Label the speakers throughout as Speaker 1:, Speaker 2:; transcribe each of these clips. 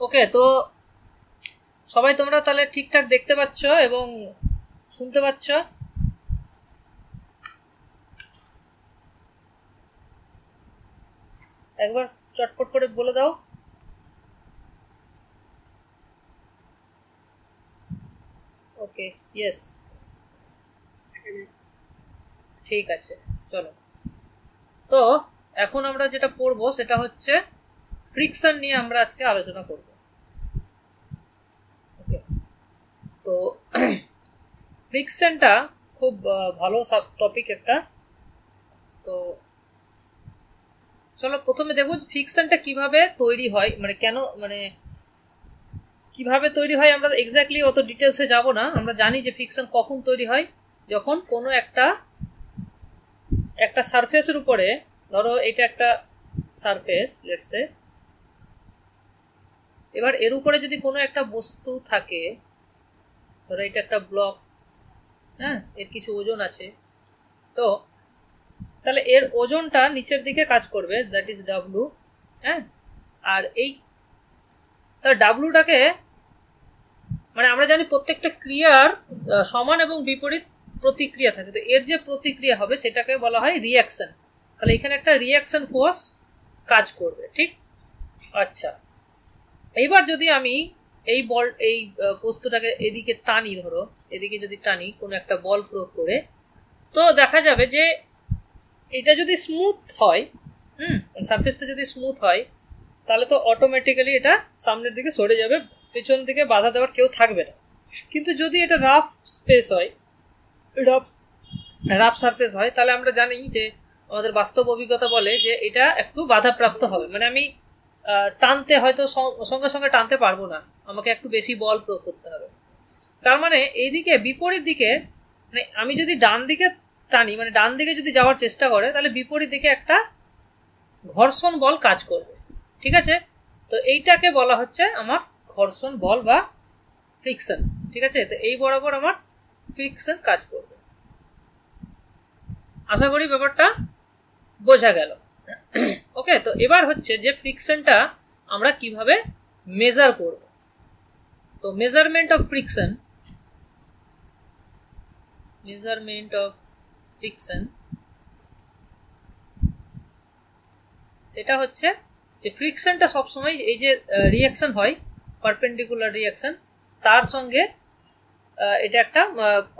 Speaker 1: ওকে, তো সবাই তোমরা তাহলে ঠিকঠাক দেখতে পাচ্ছ এবং শুনতে পাচ্ছ? একবার চটপট করে বলে দাও। ওকে, ইয়েস, ঠিক আছে, চলো। তো এখন আমরা যেটা পড়বো সেটা হচ্ছে ফ্রিকশন নিয়ে আমরা আজকে আলোচনা করব। ওকে, তো ফ্রিকশনটা খুব ভালো সাব টপিক একটা। তো চলো প্রথমে দেখো ফ্রিকশনটা কিভাবে তৈরি হয়, মানে কেন, মানে কিভাবে তৈরি হয় আমরা এক্স্যাক্টলি অত ডিটেলসে যাব না। আমরা জানি যে ফ্রিকশন কখন তৈরি হয়, যখন কোনো একটা সারফেসের উপরে, ধরো এটা একটা সারফেস লেটস সে, এবার এর উপরে যদি কোনো একটা বস্তু থাকে, ধরো এটা একটা ব্লক, হ্যাঁ, এর কিছু ওজন আছে, তো তাহলে এর ওজনটা নিচের দিকে কাজ করবে, দ্যাট ইজ ডাব্লু। হ্যাঁ, আর এই তার ডাব্লুটাকে, মানে আমরা জানি প্রত্যেকটা ক্রিয়ার সমান এবং বিপরীত প্রতিক্রিয়া থাকে, তো এর যে প্রতিক্রিয়া হবে সেটাকে বলা হয় রিয়াকশন। তাহলে এখানে একটা রিয়াকশন ফোর্স কাজ করবে, ঠিক? আচ্ছা, এইবার যদি আমি এই বস্তুটাকে এদিকে টানি, ধরো এদিকে যদি টানি কোনো একটা বল প্রয়োগ করে, তো দেখা যাবে যে এটা যদি স্মুথ হয়, সারফেসটা যদি স্মুথ হয়, তাহলে তো অটোমেটিক্যালি এটা সামনের দিকে সরে যাবে, পেছন দিকে বাধা দেওয়ার কেউ থাকবে না। কিন্তু যদি এটা রাফ স্পেস হয়, রাফ সারফেস হয়, তাহলে আমরা জানি যে আমাদের বাস্তব অভিজ্ঞতা বলে যে এটা একটু বাধাপ্রাপ্ত হবে, মানে আমি টানতে হয়তো সঙ্গে সঙ্গে টানতে পারবো না, আমাকে একটু বেশি বল প্রয়োগ করতে হবে। তার মানে এইদিকে বিপরীত দিকে, মানে আমি যদি ডান দিকে টানি, মানে ডান দিকে যদি যাওয়ার চেষ্টা করে, তাহলে বিপরীত দিকে একটা ঘর্ষণ বল কাজ করবে, ঠিক আছে? তো এইটাকে বলা হচ্ছে আমার ঘর্ষণ বল বা ফ্রিকশন, ঠিক আছে? তো এই বরাবর আমার ফ্রিকশন কাজ করবে। আশা করি ব্যাপারটা বোঝা গেল। ওকে, তো এবার হচ্ছে যে ফ্রিকশনটা আমরা কিভাবে মেজার করব। তো মেজারমেন্ট অফ ফ্রিকশন, সেটা হচ্ছে যে ফ্রিকশনটা সবসময় এই যে রিয়াকশন হয়, পারপেন্ডিকুলার রিয়াকশন, তার সঙ্গে এটা একটা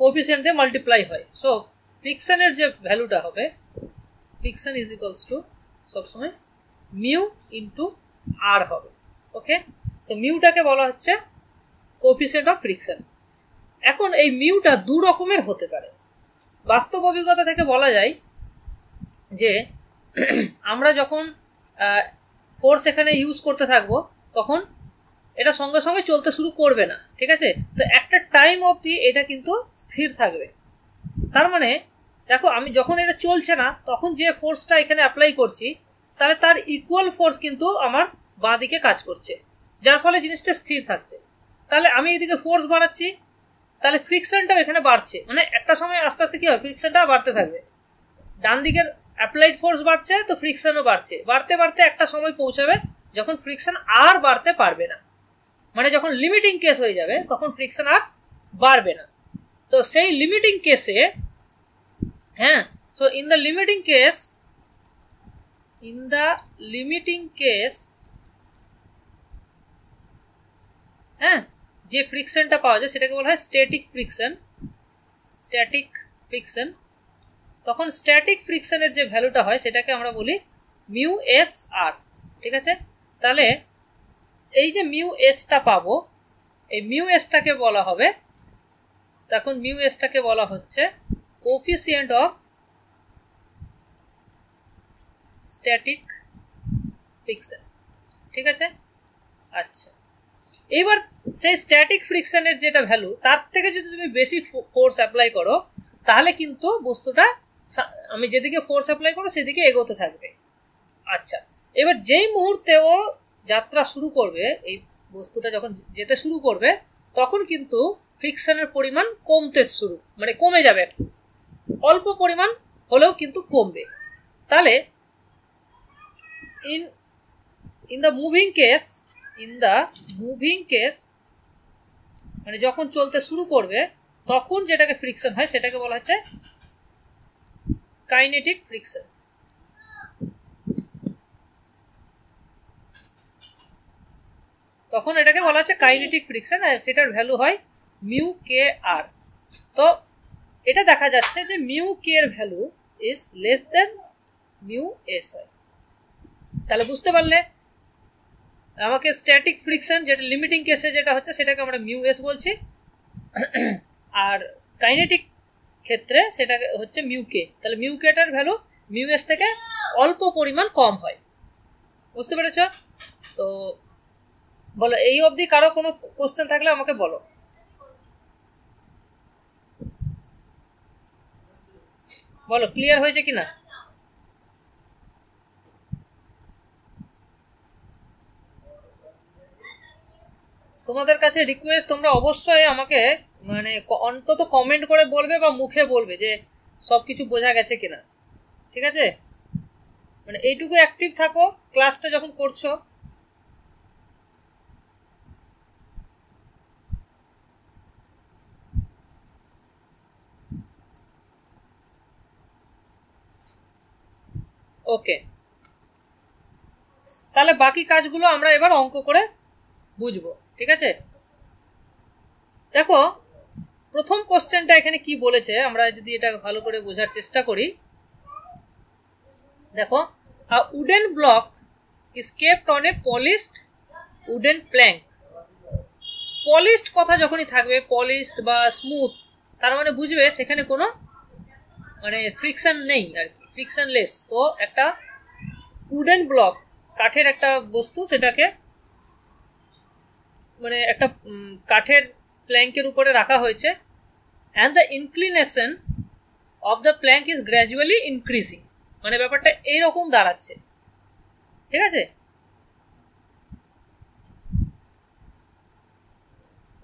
Speaker 1: কোএফিসিয়েন্ট দিয়ে মাল্টিপ্লাই হয়। সো ফ্রিকশনের যে ভ্যালুটা হবে, ফ্রিকশন ইজ ইকুয়ালস টু সবসময় মিউ ইন্টু আর হবে। ওকে, সো মিউটাকে বলা হচ্ছে কোএফিসিয়েন্ট অফ ফ্রিকশন। এখন এই মিউটা দু রকমের হতে পারে। বাস্তব অভিজ্ঞতা থেকে বলা যায় যে আমরা যখন ফোর্স এখানে ইউজ করতে থাকবো, তখন এটা সঙ্গে সঙ্গে চলতে শুরু করবে না, ঠিক আছে? তো একটা টাইম অবধি এটা কিন্তু স্থির থাকবে। তার মানে দেখো, আমি যখন এটা চলছে না, তখন যে ফোর্সটা এখানে অ্যাপ্লাই করছি, তাহলে তার ইকুয়াল ফোর্স কিন্তু আমার বাঁ দিকে কাজ করছে, যার ফলে জিনিসটা স্থির থাকছে। তাহলে আমি এদিকে ফোর্স বাড়াচ্ছি, তাহলে ফ্রিকশনটাও এখানে বাড়ছে, মানে একটা সময় আস্তে আস্তে কি হয়, ফ্রিকশনটা বাড়তে থাকবে। ডান দিকের অ্যাপ্লাইড ফোর্স বাড়ছে, তো ফ্রিকশনও বাড়ছে, বাড়তে বাড়তে একটা সময় পৌঁছাবে যখন ফ্রিকশন আর বাড়তে পারবে না, মানে যখন লিমিটিং কেস হয়ে যাবে, তখন ফ্রিকশন আর বাড়বে না। তো সেই লিমিটিং কেসে, হ্যাঁ, so in the limiting case, হ্যাঁ, যে ফ্রিকশনটা পাওয়া যায় সেটাকে বলা হয় স্ট্যাটিক ফ্রিকশন। তখন স্ট্যাটিক ফ্রিকশনের যে ভ্যালুটা হয় সেটাকে আমরা বলি মিউ এস আর, ঠিক আছে? তাহলে এই যে মিউ এসটা পাবো, এই মিউ এসটাকে বলা হবে, তখন মিউ এসটাকে বলা হচ্ছে কোএফিসিয়েন্ট অফ স্ট্যাটিক ফ্রিকশন, ঠিক আছে? আচ্ছা, এবার সেই স্ট্যাটিক ফ্রিকশনের যেটা ভ্যালু, তার থেকে যদি তুমি বেশি ফোর্স অ্যাপ্লাই করো, তাহলে কিন্তু বস্তুটা, আমি যেদিকে ফোর্স অ্যাপ্লাই করো সেদিকে এগোতে থাকবে। আচ্ছা, এবার যেই মুহূর্তে ও যাত্রা শুরু করবে, এই বস্তুটা যখন যেতে শুরু করবে, তখন কিন্তু ফ্রিকশনের পরিমাণ মানে কমে যাবে, একটু অল্প পরিমাণ হলেও কিন্তু কমবে। তাহলে in the moving in the moving case, মানে যখন চলতে শুরু করবে তখন যেটাকে ফ্রিকশন হয় সেটাকে বলা হচ্ছে কাইনেটিক ফ্রিকশন। তখন এটাকে বলা হচ্ছে কাইনেটিক ফ্রিকশন, আর সেটার ভ্যালু হয় মিউ কে আর। তো এটা দেখা যাচ্ছে যে মিউ কে এর value is less than mu S হয়। তাহলে বুঝতে পারলে আমাকে স্ট্যাটিক ফ্রিকশন যেটা লিমিটিং কেসে যেটা হচ্ছে সেটাকে আমরা মিউ এস বলছি, আর কাইনেটিক ক্ষেত্রে সেটা হচ্ছে মিউ কে। তাহলে mu cater value mu S থেকে অল্প পরিমাণ কম হয়। বুঝতে পেরেছ? তো বলো এই অবধি কারো কোনো কোশ্চেন থাকলে আমাকে বলো। বলো ক্লিয়ার হয়েছে কিনা? তোমাদের কাছে রিকোয়েস্ট, তোমরা অবশ্যই আমাকে মানে অন্তত কমেন্ট করে বলবে বা মুখে বলবে যে সবকিছু বোঝা গেছে কিনা। ঠিক আছে? মানে এইটুকু অ্যাক্টিভ থাকো ক্লাসটা যখন করছো। ওকে, তাহলে বাকি কাজগুলো আমরা এবার অঙ্ক করে বুঝবো। ঠিক আছে? দেখো প্রথম কোশ্চেনটা এখানে কি বলেছে, আমরা যদি এটা ভালো করে বোঝার চেষ্টা করি। দেখো, a wooden block is kept on a polished wooden plank. Polished কথা যখনই থাকবে, পলিশড বা স্মুথ, তার মানে বুঝবে সেখানে কোনো মানে ফ্রিকশন নেই আর কি, ফ্রিকশনলেস। তো একটা উডেন ব্লক, কাঠের একটা বস্তু, সেটাকে মানে একটা কাঠের প্ল্যাঙ্কের উপরে রাখা হয়েছে, and the inclination of the plank is gradually increasing, মানে ব্যাপারটা এইরকম দাঁড়াচ্ছে। ঠিক আছে?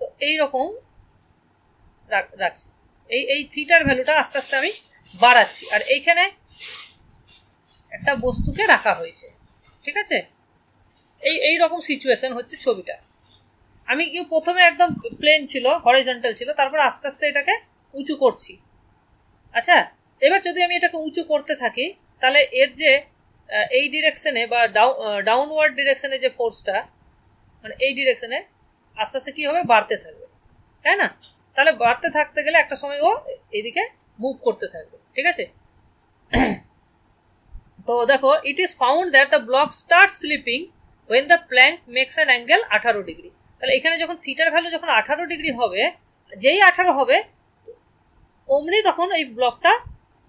Speaker 1: তো এইরকম রাখছি, এই থিটার ভ্যালুটা আস্তে আস্তে আমি বাড়াচ্ছি, আর এইখানে একটা বস্তুকে রাখা হয়েছে। ঠিক আছে? এই রকম সিচুয়েশন হচ্ছে ছবিটা। আমি কি প্রথমে একদম প্লেন ছিল, হরিজন্টাল ছিল, তারপর আস্তে আস্তে এটাকে উঁচু করছি। আচ্ছা, এবার যদি আমি এটাকে উঁচু করতে থাকি, তাহলে এর যে এই ডিরেকশনে বা ডাউনওয়ার্ড ডিরেকশনে যে ফোর্সটা, মানে এই ডিরেকশনে আস্তে আস্তে কি হবে, বাড়তে থাকবে, তাই না? তাহলে বাড়তে থাকতে গেলে একটা সময় ও এইদিকে মুভ করতে থাকবে। ঠিক আছে? তো দেখো, it is found that the block start sleeping when the plank makes an angle 18 degree. তাহলে এখানে যখন থিটার ভ্যালু যখন 18 ডিগ্রি হবে, যেই 18 হবে অমনি তখন এই ব্লকটা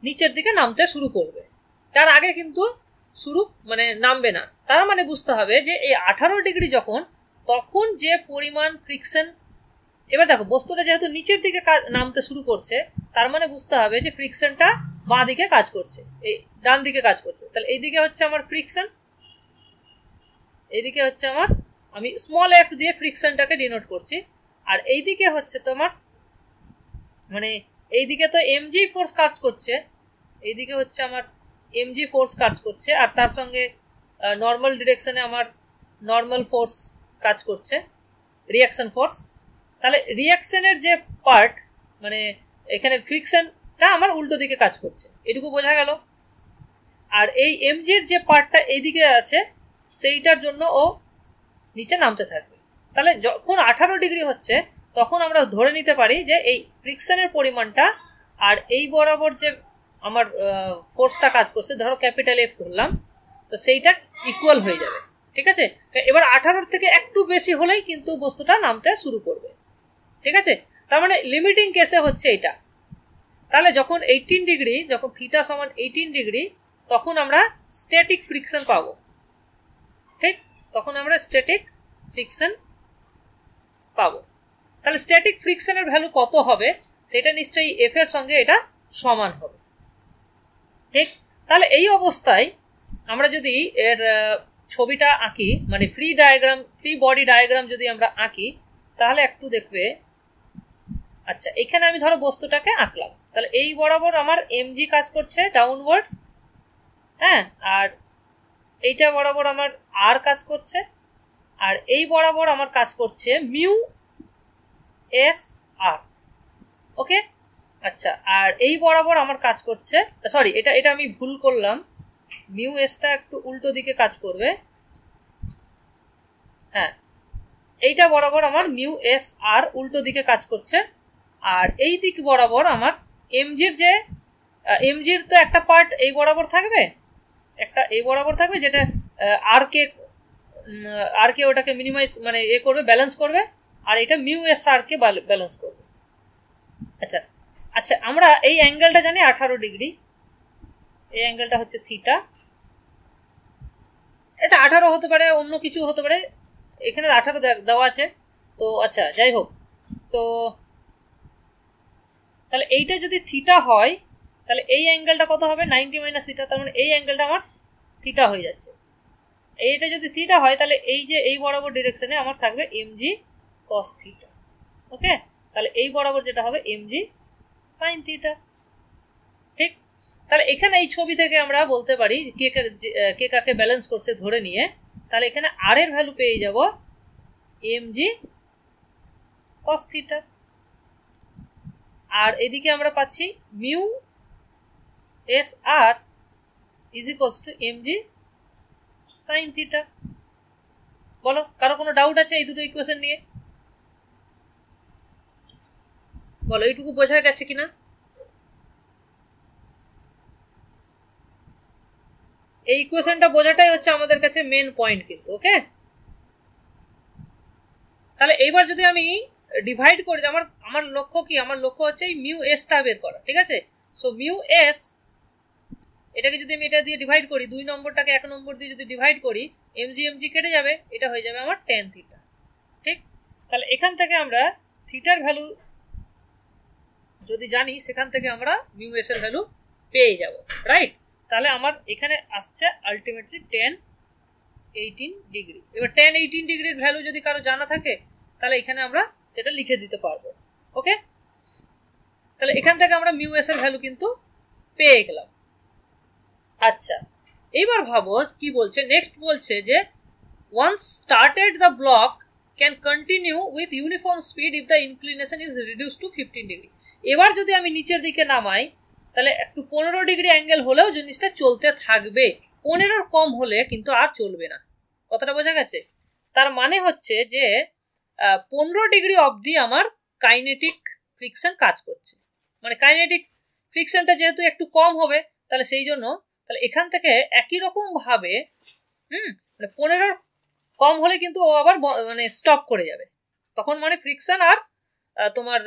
Speaker 1: নিচের দিকে নামতে শুরু করবে, তার আগে কিন্তু শুরু মানে নামবে না। তার মানে বুঝতে হবে যে এই 18 ডিগ্রি যখন, তখন যে পরিমাণ ফ্রিকশন, এবার দেখো বস্তুটা যেহেতু নিচের দিকে নামতে শুরু করছে, তার মানে বুঝতে হবে যে ফ্রিকশনটা বাঁ দিকে কাজ করছে, এই ডান দিকে কাজ করছে। তাহলে এইদিকে হচ্ছে আমার ফ্রিকশন, এইদিকে হচ্ছে আমার, আমি স্মল এফ দিয়ে ফ্রিকশনটাকে ডিনোট করছি, আর এইদিকে হচ্ছে তোমার মানে এইদিকে তো এমজি ফোর্স কাজ করছে, এইদিকে হচ্ছে আমার এমজি ফোর্স কাজ করছে, আর তার সঙ্গে নর্মাল ডিরেকশনে আমার নর্মাল ফোর্স কাজ করছে, রিয়াকশন ফোর্স। তাহলে রিয়াকশনের যে পার্ট, মানে এখানে ফ্রিকশনটা আমার উল্টো দিকে কাজ করছে, এটুকু বোঝা গেল। আর এই এমজির যে পার্টটা এইদিকে আছে, সেইটার জন্য ও নিচে নামতে থাকবে। তাহলে যখন 18 ডিগ্রি হচ্ছে, তখন আমরা ধরে নিতে পারি যে এই ফ্রিকশনের পরিমাণটা আর এই বরাবর যে আমার ফোর্সটা কাজ করছে, ধরো ক্যাপিটাল এফ ধরলাম, তো সেইটা ইকুয়াল হয়ে যাবে। ঠিক আছে? এবার 18 থেকে একটু বেশি হলেই কিন্তু বস্তুটা নামতে শুরু করবে। ঠিক আছে? তার মানে লিমিটিং কেসে হচ্ছে এটা। তাহলে যখন 18 ডিগ্রি, যখন থিটা সমান 18 ডিগ্রি, তখন আমরা স্ট্যাটিক ফ্রিকশন পাবো। ঠিক? তখন আমরা স্ট্যাটিক ফ্রিকশন পাবো। তাহলে স্ট্যাটিক ফ্রিকশনের ভ্যালু কত হবে, সেটা নিশ্চয়ই এফ এর সঙ্গে এটা সমান হবে। ঠিক? তাহলে এই অবস্থায় আমরা যদি এর ছবিটা আঁকি, মানে ফ্রি বডি ডায়াগ্রাম যদি আমরা আঁকি, তাহলে একটু দেখবে। আচ্ছা, এখানে আমি ধরো বস্তুটাকে আঁকলাম, তাহলে এই বরাবর আমার এমজি কাজ করছে ডাউনওয়ার্ড, হ্যাঁ, আর এইটা বরাবর আমার আর কাজ করছে, আর এই বরাবর আমার কাজ করছে মিউ এস আর। ওকে, আচ্ছা, আর এই বরাবর আমার কাজ করছে, সরি এটা এটা আমি ভুল করলাম, মিউ এসটা একটু উল্টো দিকে কাজ করবে। হ্যাঁ, এইটা বরাবর আমার মিউ এস আর উল্টো দিকে কাজ করছে। আর এই দিক বরাবর আমার এমজির যে এমজির তো একটা পার্ট এই বরাবর থাকবে, একটা এই বরাবর থাকবে, যেটা আর কে ওটাকে মিনিমাইজ মানে এ করবে, ব্যালেন্স করবে, আর এটা মিউ এস আর কে ব্যালেন্স করবে। আচ্ছা আচ্ছা, আমরা এই অ্যাঙ্গেলটা জানি 18 ডিগ্রি, এই অ্যাঙ্গেলটা হচ্ছে থিটা। এটা 18 হতে পারে, অন্য কিছু হতে পারে, এখানে 18 দেওয়া আছে। তো আচ্ছা, যাই হোক, তো তাহলে এইটা যদি থিটা হয় তাহলে এই অ্যাঙ্গেলটা কত হবে, 90 মাইনাস থিটা, তার মানে এই অ্যাঙ্গেলটা আমার থিটা হয়ে যাচ্ছে। এইটা যদি থিটা হয় তাহলে এই যে এই বরাবর ডিরেকশনে আমার থাকবে এমজি কস থিটা। ওকে, তাহলে এই বরাবর যেটা হবে এমজি সাইন থিটা। ঠিক, তাহলে এখানে এই ছবি থেকে আমরা বলতে পারি কে কাকে ব্যালেন্স করছে ধরে নিয়ে, তাহলে এখানে আর এর ভ্যালু পেয়ে যাব এমজি কস থিটা, আর এদিকে আমরা পাচ্ছি mu S R is equals to mg sine theta. বলো, কারো কোনো ডাউট আছে এই দুটো ইকুয়েশন নিয়ে? বলো, এইটুকু বোঝা গেছে কিনা? এই ইকুয়েশনটা বোঝাটাই হচ্ছে আমাদের কাছে মেন পয়েন্ট কিন্তু। ওকে, তাহলে এইবার যদি আমি ডিভাইড করি, আমার লক্ষ্য কি, আমার লক্ষ্য হচ্ছে এই মিউ এসটা বের করা। ঠিক আছে, সো মিউ এস এটাকে যদি আমি এটা দিয়ে ডিভাইড করি, 2 নম্বরটাকে 1 নম্বর দিয়ে যদি ডিভাইড করি, এমজি এমজি কেটে যাবে, এটা হয়ে যাবে আমার টেন থিটা। ঠিক, তাহলে এখান থেকে আমরা থিটার ভ্যালু যদি জানি, সেখান থেকে আমরা মিউ এস এর ভ্যালু পেয়ে যাব, রাইট? তাহলে আমার এখানে আসছে আলটিমেটলি 10-18 ডিগ্রি। এবার 10-18 ডিগ্রির ভ্যালু যদি কারো জানা থাকে তাহলে এখানে আমরা সেটা লিখে দিতে পারবো। ওকে, তাহলে এখান থেকে আমরা মিউ এস এর ভ্যালু কিন্তু পেয়ে গেলাম। আচ্ছা, এবার ভাবো কি বলছে, নেক্সট বলছে যে once started the block can continue with uniform speed if the inclination is reduced to 15 degree। এবার যদি আমি নিচের দিকে নামাই তাহলে একটু 15 ডিগ্রি অ্যাঙ্গেল হলেও জিনিসটা চলতে থাকবে, 15-এর কম হলে কিন্তু আর চলবে না। কথাটা বোঝা গেছে? তার মানে হচ্ছে যে 15 ডিগ্রি অবধি আমার কাইনেটিক ফ্রিকশন কাজ করছে, মানে কাইনেটিক ফ্রিকশনটা যেহেতু একটু কম হবে, তাহলে সেই জন্য তাহলে এখান থেকে একই রকম ভাবে মানে 15 কম হলে কিন্তু ও আবার মানে স্টপ করে যাবে, তখন মানে ফ্রিকশন আর তোমার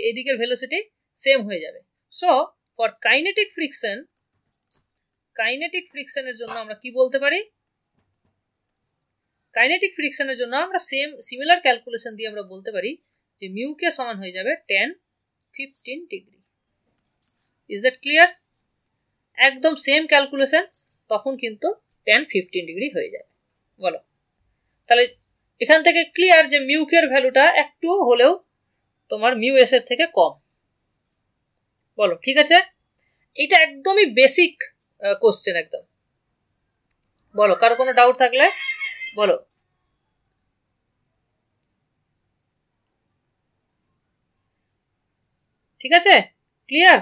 Speaker 1: এই দিকের ভেলোসিটি সেম হয়ে যাবে। সো ফর কাইনেটিক ফ্রিকশনের জন্য আমরা কি বলতে পারি, কাইনেটিক ফ্রিকশনের জন্য আমরা সিমিলার ক্যালকুলেশন দিয়ে আমরা বলতে পারি যে মিউ কে সমান হয়ে যাবে 10-15 ডিগ্রি। Is that clear? একদম সেম ক্যালকুলেশন, তখন কিন্তু 10-15 ডিগ্রি হয়ে যাবে। বলো, তাহলে এখান থেকে ক্লিয়ার যে মিউ কে এর ভ্যালুটা একটু হলেও তোমার মিউ এস এর থেকে কম। বলো, ঠিক আছে? এটা একদমই বেসিক কোশ্চেন একদম। বলো, কারো কোনো ডাউট থাকলে বলো। ঠিক আছে, ক্লিয়ার?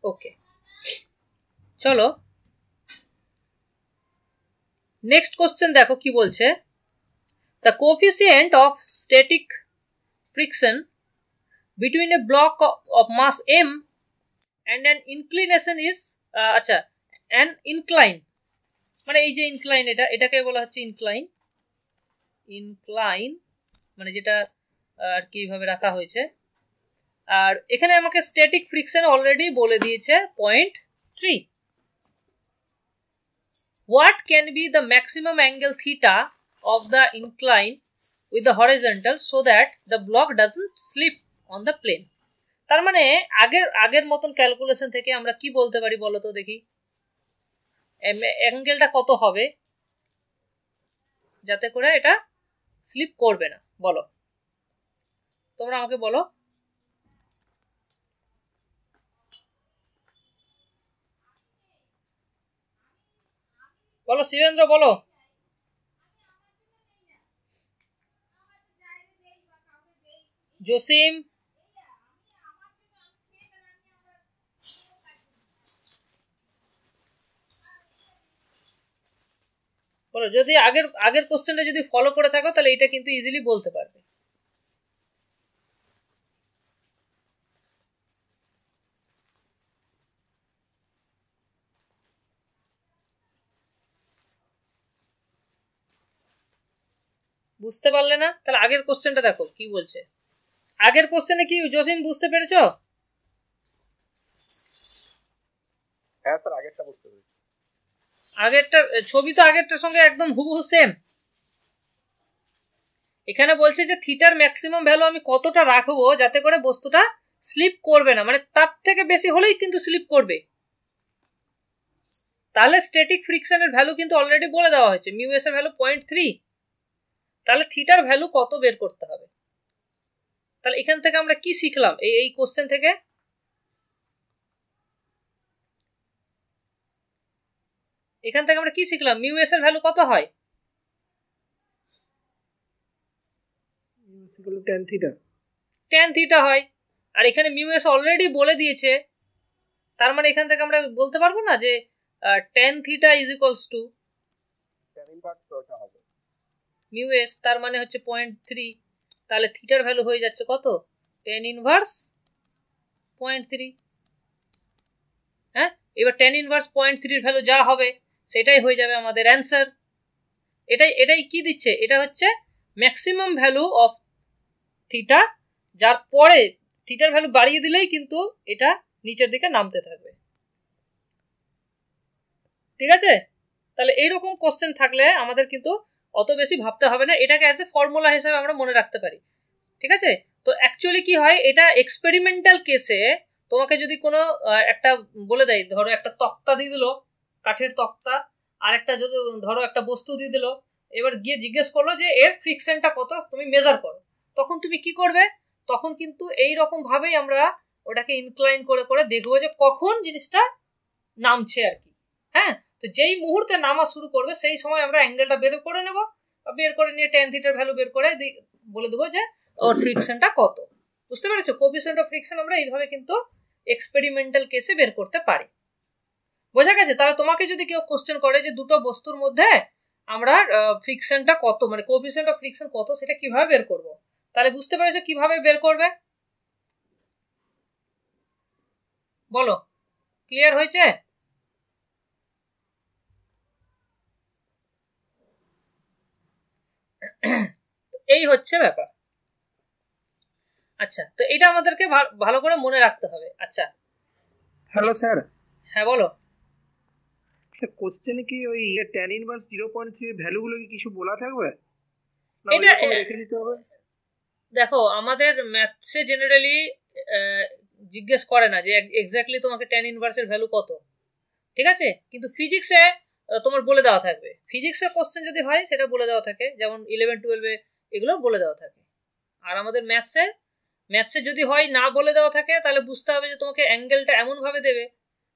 Speaker 1: ওকে, চলো নেক্সট কোশ্চেন দেখো কি বলছে। The coefficient of static friction between a block of mass m and an inclination is আচ্ছা an incline, মানে এই যে ইনক্লাইন, এটাকে বলা হচ্ছে ইনক্লাইন মানে যেটা আর কি ভাবে রাখা হয়েছে। আর এখানে আমাকে স্ট্যাটিক ফ্রিকশন অলরেডি বলে দিয়েছে 0.3। what can be the maximum angle theta of the incline with the horizontal so that the block doesn't slip on the plane? তার মানে আগের মতন ক্যালকুলেশন থেকে আমরা কি বলতে পারি বলো তো দেখি, অ্যাঙ্গেলটা কত হবে যাতে করে এটা স্লিপ করবে না? বলো, তোমরা আমাকে বলো। বলো শিবেন্দ্র, বলো। জসিম, বলো। যদি আগের আগের কোশ্চেনটা যদি ফলো করে থাকো তাহলে এটা কিন্তু ইজিলি বলতে পারবে। বুঝতে পারলে না? তাহলে আগের কোশ্চেনটা দেখো কি বলছে। আগের কোশ্চেনে কি জসিম বুঝতে পেরেছো?
Speaker 2: হ্যাঁ স্যার, আগেরটা বুঝতে পেরেছি।
Speaker 1: আগেরটা ছবি তো আগেরটার সঙ্গে একদম হুবহু সেম। এখানে বলছে যে থিটার ম্যাক্সিমাম ভ্যালু আমি কতটা রাখবো যাতে করে বস্তুটা স্লিপ করবে না, মানে তার থেকে বেশি হলেই কিন্তু স্লিপ করবে। তাহলে স্ট্যাটিক ফ্রিকশনের ভ্যালু কিন্তু অলরেডি বলে দেওয়া হয়েছে, মিউ এস এর ভ্যালু 0.3। তাহলে থিটার ভ্যালু কত বের করতে হবে? তাহলে এখান থেকে আমরা কি শিখলাম এই কোশ্চেন থেকে? এখান থেকে আমরা কি শিখলাম? মিউ এস এর ভ্যালু কত হয়? tan থিটা হয়। আর এখানে মিউ এস অলরেডি বলে দিয়েছে, তার মানে এখান থেকে আমরা বলতে পারবো না যে tan theta is equals two
Speaker 2: tan inverse ওটা হবে
Speaker 1: মিউ এস, তার মানে হচ্ছে 0.3। তাহলে থিটার ভ্যালু হয়ে যাচ্ছে কত? tan inverse 0.3। হ্যাঁ, এবার tan ইনভার্স 0.3 এর ভ্যালু যা হবে সেটাই হয়ে যাবে আমাদের অ্যান্সার। এটাই কি দিচ্ছে? এটা হচ্ছে ম্যাক্সিমাম ভ্যালু অফ থিটা, যার পরে থিটার ভ্যালু বাড়িয়ে দিলেই কিন্তু এটা নিচের দিকে নামতে থাকবে। ঠিক আছে? তাহলে এইরকম কোশ্চেন থাকলে আমাদের কিন্তু অত বেশি ভাবতে হবে না, এটাকে অ্যাজ এ ফর্মুলা হিসেবে আমরা মনে রাখতে পারি। ঠিক আছে? তো অ্যাকচুয়ালি কি হয়, এটা এক্সপেরিমেন্টাল কেসে তোমাকে যদি কোনো একটা বলে দেয়, ধরো একটা তক্তা দিয়ে দিল, কাঠের তক্তা, আর একটা যদি ধরো একটা বস্তু দিয়ে দিল, এবার গিয়ে জিজ্ঞেস করলো যে এর ফ্রিকশনটা কত, তুমি মেজার করো, তখন তুমি কি করবে? তখন কিন্তু এই রকম ভাবেই আমরা ওটাকে ইনক্লাইন করে করে দেখবো যে কখন জিনিসটা নামছে আর কি। হ্যাঁ, তো যেই মুহূর্তে নামা শুরু করবে সেই সময় আমরা অ্যাঙ্গেলটা বের করে নেব, বের করে নিয়ে tan থিটার ভ্যালু বের করে বলে দেবো যে ওর ফ্রিকশনটা কত। বুঝতে পেরেছো? কোএফিসিয়েন্ট অফ ফ্রিকশন আমরা এইভাবে কিন্তু এক্সপেরিমেন্টাল কেসে বের করতে পারি। বোঝা গেছে? তাহলে তোমাকে যদি কেউ কোশ্চেন করে যে দুটো বস্তুর মধ্যে আমরা ফ্রিকশনটা কত, মানে কোএফিসিয়েন্ট অফ ফ্রিকশন কত, সেটা কিভাবে বের করব, তাহলে বুঝতে পেরেছো কিভাবে বের করবে? বলো, ক্লিয়ার হয়েছে? এই হচ্ছে ব্যাপার। আচ্ছা, তো এটা আমাদেরকে ভালো করে মনে রাখতে হবে। আচ্ছা,
Speaker 3: হ্যালো স্যার।
Speaker 1: হ্যাঁ বলো।
Speaker 3: কোশ্চেনে কি ওই tan ইনভার্স 0.3 ভ্যালুগুলো কি কিছু বলা থাকবে, না
Speaker 1: এটা
Speaker 3: ওইরকম রেখে দিতে হবে?
Speaker 1: দেখো, আমাদের ম্যাথসে জেনারেলি জিজ্ঞেস করে না যে এক্স্যাক্টলি তোমাকে tan ইনভার্সের ভ্যালু কত। ঠিক আছে? কিন্তু ফিজিক্সে তোমার বলে দেওয়া থাকবে। ফিজিক্সের কোশ্চেন যদি হয় সেটা বলে দেওয়া থাকে, যেমন 11-12 এগুলো বলে দেওয়া থাকে। আর আমাদের ম্যাথসে যদি হয় না বলে দেওয়া থাকে, তাহলে বুঝতে হবে যে তোমাকে অ্যাঙ্গেলটা এমন ভাবে দেবে,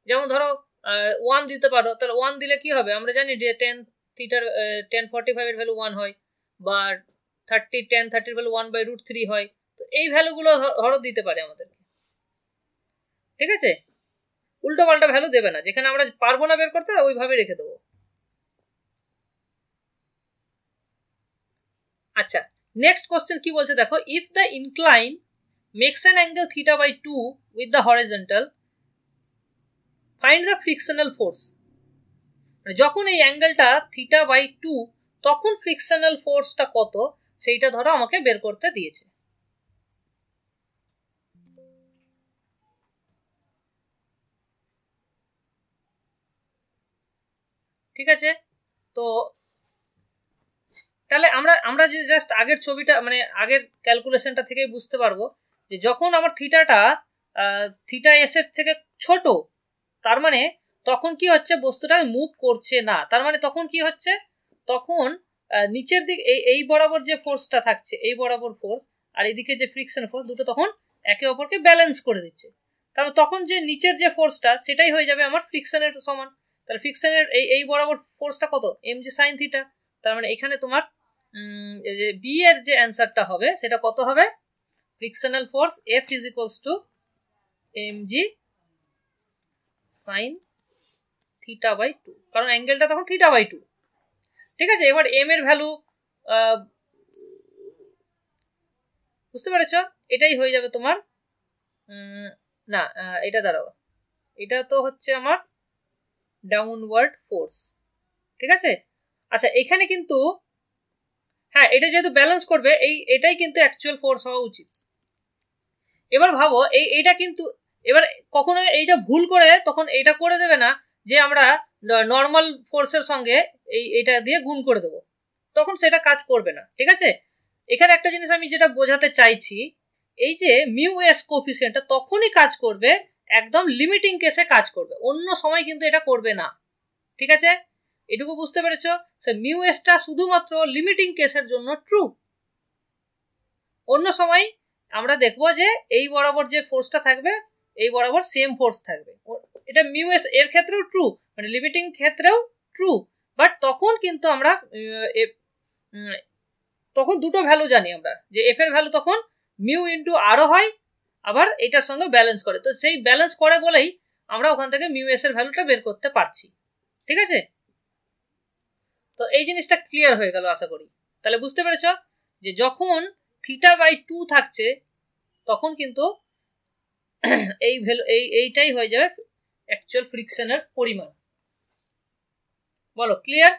Speaker 1: যেমন ধরো 1 দিতে পারো, তাহলে 1 দিলে কি হবে? আমরা জানি যে tan থিটার tan 45 এর ভ্যালু 1 হয়, বা tan 30 এর ভ্যালু 1/√3 হয়। তো এই ভ্যালুগুলো ধরো দিতে পারে আমাদেরকে। ঠিক আছে? উল্টো পাল্টা ভ্যালু দেবে না, যেখানে আমরা পারবো না বের করতে ওইভাবে রেখে দেবো। আচ্ছা, নেক্সট কোশ্চেন কি বলছে দেখো, if the incline makes an angle theta by 2 with the horizontal, find the frictional force. যখন এই অ্যাঙ্গেলটা থিটা বাই 2, তখন ফ্রিকশনাল ফোর্সটা কত সেইটা ধরো আমাকে বের করতে দিয়েছে। ঠিক আছে? তো তাহলে আমরা যে জাস্ট আগের ছবিটা, মানে আগের ক্যালকুলেশনটা থেকেই বুঝতে পারবো যে যখন আমার থিটা এস এর থেকে ছোট, তার মানে তখন কি হচ্ছে, বস্তুটা মুভ করছে না। তার মানে তখন কি হচ্ছে, তখন নিচের দিক এই বরাবর যে ফোর্সটা থাকছে, এই বরাবর ফোর্স আর এইদিকে যে ফ্রিকশন ফোর্স, দুটো তখন একে অপরকে ব্যালেন্স করে দিচ্ছে। কারণ তখন যে নিচের যে ফোর্সটা সেটাই হয়ে যাবে আমার ফ্রিকশনের সমান। তাহলে ফ্রিকশনের এই বরাবর ফোর্সটা কত mg sin থিটা। তার মানে এখানে তোমার যে বি এর যে অ্যান্সারটা হবে সেটা কত হবে, frictional force F is equals to mg sin theta by 2, কারণ অ্যাঙ্গেলটা তখন থিটা বাই 2। ঠিক আছে, এবার m এর ভ্যালু বুঝতে পেরেছ, এটাই হয়ে যাবে তোমার না এটা দাঁড়াও, এটা তো হচ্ছে আমার ডাউনওয়ার্ড ফোর্স। ঠিক আছে, আচ্ছা এখানে কিন্তু হ্যাঁ এটা যেহেতু ব্যালেন্স করবে এটাই কিন্তু অ্যাকচুয়াল ফোর্স হওয়া উচিত। এবার ভাবো এইটা কিন্তু এবার কখনো এইটা ভুল করে তখন এটা করে দেবে না যে আমরা নর্মাল ফোর্সের সঙ্গে এইটা দিয়ে গুণ করে দেবো, তখন সেটা কাজ করবে না। ঠিক আছে, এখানে একটা জিনিস আমি যেটা বোঝাতে চাইছি, এই যে মিউ এস কোফিসিয়েন্টটা তখনই কাজ করবে একদম লিমিটিং কেসে কাজ করবে, অন্য সময় কিন্তু এটা করবে না। ঠিক আছে, এটুকু বুঝতে পেরেছো? সে মিউ এসটা শুধুমাত্র লিমিটিং কেসের জন্য ট্রু, অন্য সময় আমরা দেখবো যে এই বরাবর যে ফোর্সটা থাকবে এই বরাবর সেম ফোর্স থাকবে। এটা মিউ এস এর ক্ষেত্রেও ট্রু, মানে লিমিটিং ক্ষেত্রেও ট্রু, বাট তখন কিন্তু আমরা তখন দুটো ভ্যালু জানি আমরা, যে এফ এর ভ্যালু তখন মিউ ইন্টু আরও হয়, আবার এটার সঙ্গে ব্যালেন্স করে, তো সেই ব্যালেন্স করে বলেই আমরা ওখান থেকে মিউ এস এর ভ্যালুটা বের করতে পারছি। ঠিক আছে, তো এই জিনিসটা ক্লিয়ার হয়ে গেল আশা করি। তাহলে বুঝতে পেরেছ যে যখন থিটা বাই 2 থাকছে তখন কিন্তু এই ভ্যালু এইটাই হয়ে যাবে অ্যাকচুয়াল ফ্রিকশনের পরিমাণ। বলো ক্লিয়ার?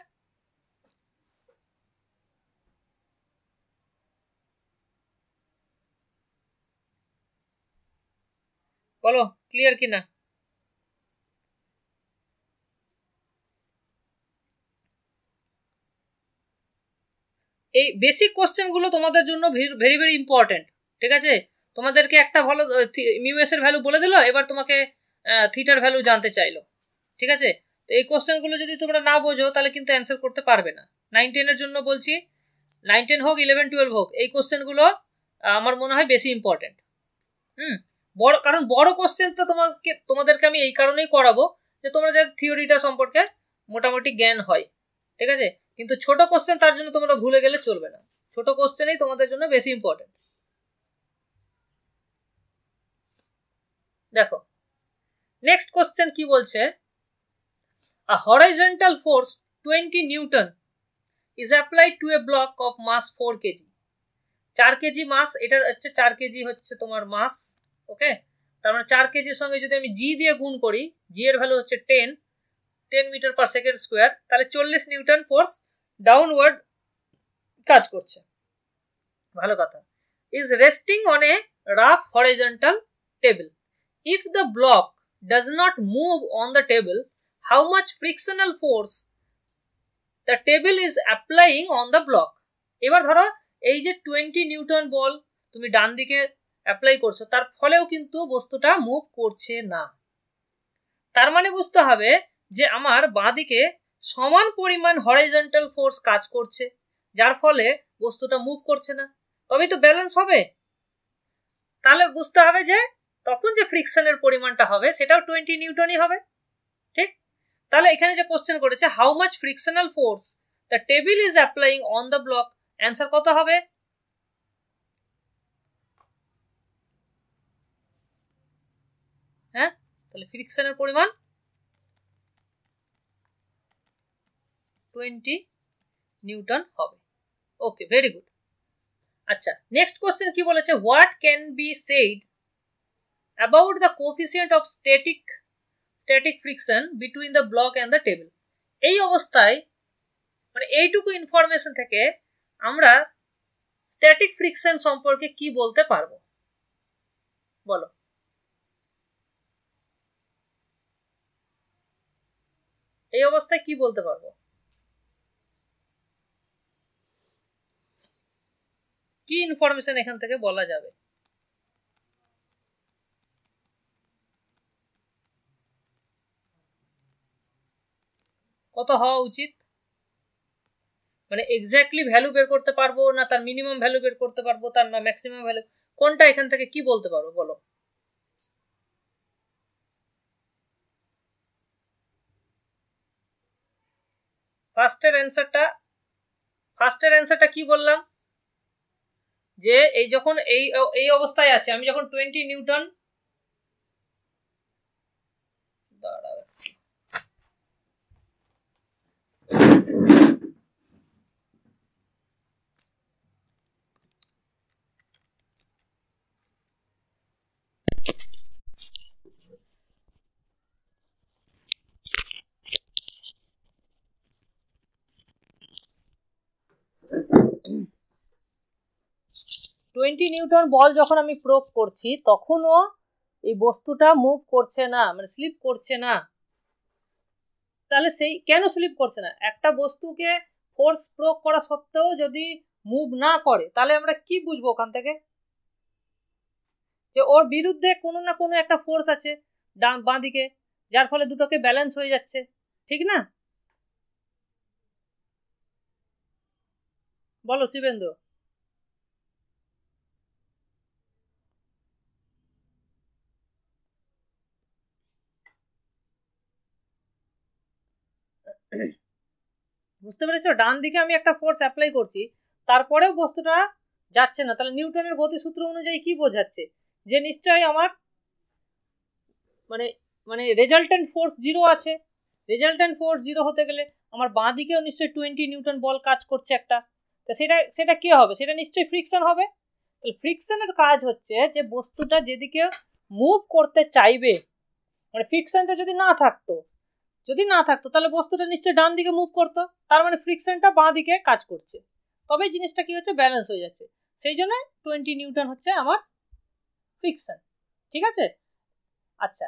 Speaker 1: বলো ক্লিয়ার কিনা? এই বেসিক কোশ্চেন গুলো তোমাদের জন্য ভেরি ভেরি ইম্পর্টেন্ট। ঠিক আছে, তোমাদেরকে একটা ভালো মিউ এস এর ভ্যালু বলে দিল, এবার তোমাকে থিটার ভ্যালু জানতে চাইলো। ঠিক আছে, তো এই কোশ্চেন গুলো যদি তোমরা না বোঝো তাহলে কিন্তু অ্যান্সার করতে পারবে না। 9-10 এর জন্য বলছি, 9-10 হোক 11-12 হোক, এই কোশ্চেন গুলো আমার মনে হয় বেশি ইম্পর্টেন্ট। বড়, কারণ বড় কোশ্চেন তো তোমাদেরকে আমি এই কারণেই করাবো যে তোমরা যাতে থিওরিটা সম্পর্কে মোটামুটি জ্ঞান হয়। ঠিক আছে, কিন্তু ছোট কোশ্চেন তার জন্য তোমরা ভুলে গেলে চলবে না, ছোট কোশ্চেনই তোমাদের জন্য বেশি ইম্পর্টেন্ট। দেখো নেক্সট কোশ্চেন কি বলছে, a horizontal force 20 Newton is applied to a block of mass 4 kg। 4 KG মাস, এটা হচ্ছে 4 কেজি হচ্ছে তোমার মাস। ওকে, তার মানে 4 কেজির সঙ্গে যদি আমি জি দিয়ে গুণ করি, জি এর ভ্যালু হচ্ছে 10 মিটার পার সেকেন্ড স্কোয়ার, তাহলে 40 নিউটন ফোর্স ডাউনওয়ার্ড কাজ করছে। ভালো কথা। is resting on a rough horizontal table. If the block does not move on the table, how much frictional force the table is applying on the block? এবার ধরো এই যে 20 Newton বল তুমি ডান দিকে অ্যাপ্লাই করছো, তার ফলেও কিন্তু বস্তুটা মুভ করছে না। তার মানে বুঝতে হবে যে আমার বাঁ দিকে সমান পরিমাণ হরাইজন্টাল ফোর্স কাজ করছে, যার ফলে বস্তুটা মুভ করছে না, তবেই তো ব্যালেন্স হবে। তাহলে বুঝতে হবে যে তখন যে ফ্রিকশনের পরিমাণটা হবে সেটাও 20 নিউটনই হবে। ঠিক, তাহলে এখানে যে কোশ্চেন করেছে how much frictional force the table is applying on the block, answer কত হবে? হ্যাঁ, তাহলে ফ্রিকশনের পরিমাণ 20 নিউটন হবে। ওকে, ভেরি গুড। আচ্ছা নেক্সট কোশ্চেন কি বলেছে, what can be said about the coefficient of static friction between the block and the table. এই অবস্থায় মানে এইটুকু ইনফরমেশন থেকে আমরা স্ট্যাটিক ফ্রিকশন সম্পর্কে কি বলতে পারবো? বলো, এই অবস্থায় কি বলতে পারবো? কি ইনফরমেশন এখান থেকে বলা যাবে? কত হওয়া উচিত? মানে এক্স্যাক্টলি ভ্যালু বের করতে পারবো না তার মিনিমাম ভ্যালু বের করতে পারবো, তার না ম্যাক্সিমাম ভ্যালু, কোনটা এখান থেকে কি বলতে পারবো বলো? ফার্স্টের অ্যান্সারটা কি বললাম, যে এই যখন এই অবস্থায় আছে, আমি যখন 20 নিউটন, দাঁড়াও 20 নিউটন বল যখন আমি প্রয়োগ করছি তখনও এই বস্তুটা মুভ করছে না, মানে স্লিপ করছে না। তাহলে সেই কেন স্লিপ করছে না? একটা বস্তুকে ফোর্স প্রয়োগ করা সত্ত্বেও যদি মুভ না করে, তাহলে আমরা কি বুঝবো ওখান থেকে? যে ওর বিরুদ্ধে কোনো না কোনো একটা ফোর্স আছে বাঁ দিকে, যার ফলে দুটোকে ব্যালেন্স হয়ে যাচ্ছে, ঠিক না? বলো শিবেন্দ্র। বুঝতে পেরেছো? ডান দিকে আমি একটা ফোর্স অ্যাপ্লাই করছি, তারপরেও বস্তুটা যাচ্ছে না, তাহলে নিউটনের গতিসূত্র অনুযায়ী কি বোঝাচ্ছে? যে নিশ্চয়ই আমার মানে মানে রেজাল্টেন্ট ফোর্স 0 আছে। রেজাল্টেন্ট ফোর্স 0 হতে গেলে আমার বাঁ দিকেও নিশ্চয়ই 20 নিউটন বল কাজ করছে একটা, তো সেটা কি হবে? সেটা নিশ্চয়ই ফ্রিকশন হবে। তাহলে ফ্রিকশনের কাজ হচ্ছে যে বস্তুটা যেদিকে মুভ করতে চাইবে, মানে ফ্রিকশনটা যদি না থাকতো তাহলে বস্তুটা নিশ্চয়ই ডান দিকে মুভ করতো, তার মানে ফ্রিকশনটা বাঁ দিকে কাজ করছে, তবেই জিনিসটা কি হচ্ছে? ব্যালেন্স হয়ে যাচ্ছে। সেই জন্য 20 নিউটন হচ্ছে আমার ফ্রিকশন, ঠিক আছে? আচ্ছা,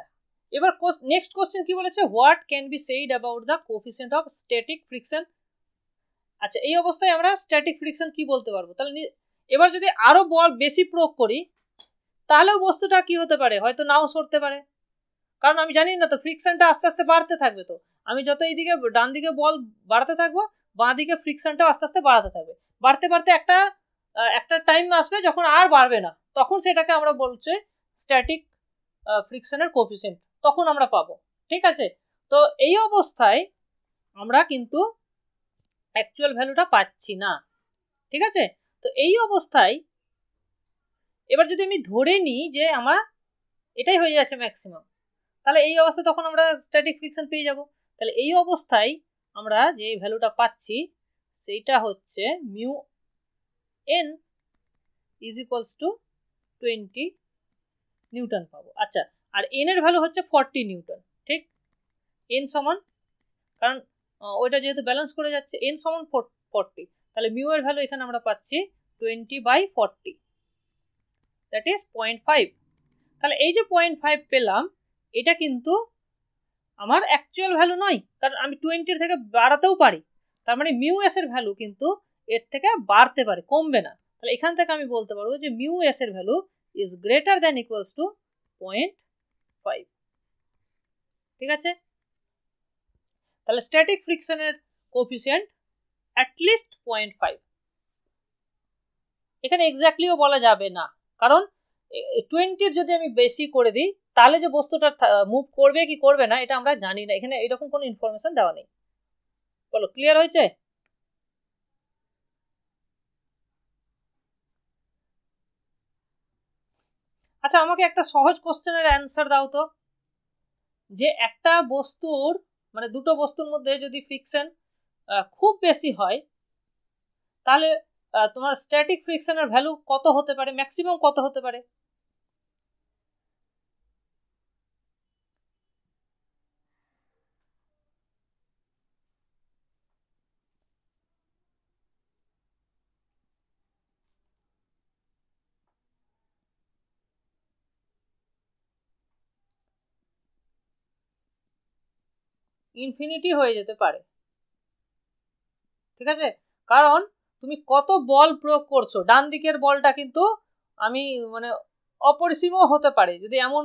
Speaker 1: এবার নেক্সট কোশ্চেন কি বলেছে? What can be said about the coefficient of static friction. আচ্ছা, এই অবস্থায় আমরা স্ট্যাটিক ফ্রিকশন কি বলতে পারবো? তাহলে এবার যদি আরো বল বেশি প্রয়োগ করি, তাহলেও বস্তুটা কি হতে পারে? হয়তো নাও সরতে পারে, কারণ আমি জানি না তো ফ্রিকশনটা আস্তে আস্তে বাড়তে থাকবে। তো আমি যত এইদিকে ডান দিকে বল বাড়াতে থাকবো, বাঁ দিকে ফ্রিকশনটা আস্তে আস্তে বাড়াতে থাকবে, বাড়তে বাড়তে একটা টাইম আসবে যখন আর বাড়বে না, তখন সেটাকে আমরা বলছি স্ট্যাটিক ফ্রিকশনের কোএফিসিয়েন্ট, তখন আমরা পাবো, ঠিক আছে? তো এই অবস্থায় আমরা কিন্তু অ্যাকচুয়াল ভ্যালুটা পাচ্ছি না, ঠিক আছে? তো এই অবস্থায় এবার যদি আমি ধরে নিই যে আমার এটাই হয়ে যাচ্ছে ম্যাক্সিমাম, তাহলে এই অবস্থায় তখন আমরা স্ট্যাটিক ফ্রিকশন পেয়ে যাব। তাহলে এই অবস্থায় আমরা যে ভ্যালুটা পাচ্ছি সেইটা হচ্ছে mu N is equals two 20 Newton পাবো। আচ্ছা, আর এন এর ভ্যালু হচ্ছে 40 নিউটন, ঠিক? এন সমান, কারণ ওইটা যেহেতু ব্যালেন্স করে যাচ্ছে, এন সমান 40, তাহলে মিউ এর ভ্যালু এখানে আমরা পাচ্ছি 20/40, দ্যাট ইজ 0.5। তাহলে এই যে 0.5 পেলাম, এটা কিন্তু আমার অ্যাকচুয়াল ভ্যালু নয়, কারণ আমি 20 থেকে বাড়াতেও পারি, তার মানে মিউ এস এর ভ্যালু কিন্তু এর থেকে বাড়তে পারে, কমবে না। তাহলে এখান থেকে আমি বলতে পারবো যে মিউ এস এর value is greater than equals to 0.5, ঠিক আছে? তাহলে স্ট্যাটিক ফ্রিকশনের কোএফিসিয়েন্ট অ্যাটলিস্ট 0.5। এখানে এক্স্যাক্টলিও বলা যাবে না, কারণ 20 যদি আমি বেশি করে দিই, তাহলে যে বস্তুটা মুভ করবে কি করবে না এটা আমরা জানি না, এখানে এরকম কোনো ইনফরমেশন দেওয়া নেই। বলো, ক্লিয়ার হয়েছে? আচ্ছা, আমাকে একটা সহজ কোশ্চেনের অ্যান্সার দাও তো, যে একটা বস্তুর মানে দুটো বস্তুর মধ্যে যদি ফ্রিকশন খুব বেশি হয়, তাহলে তোমার স্ট্যাটিক ফ্রিকশনের ভ্যালু কত হতে পারে, ম্যাক্সিমাম কত হতে পারে? ইনফিনিটি হয়ে যেতে পারে, ঠিক আছে? কারণ তুমি কত বল প্রয়োগ করছো, ডান দিকের বলটা কিন্তু আমি মানে অপরিসীমও হতে পারে, যদি এমন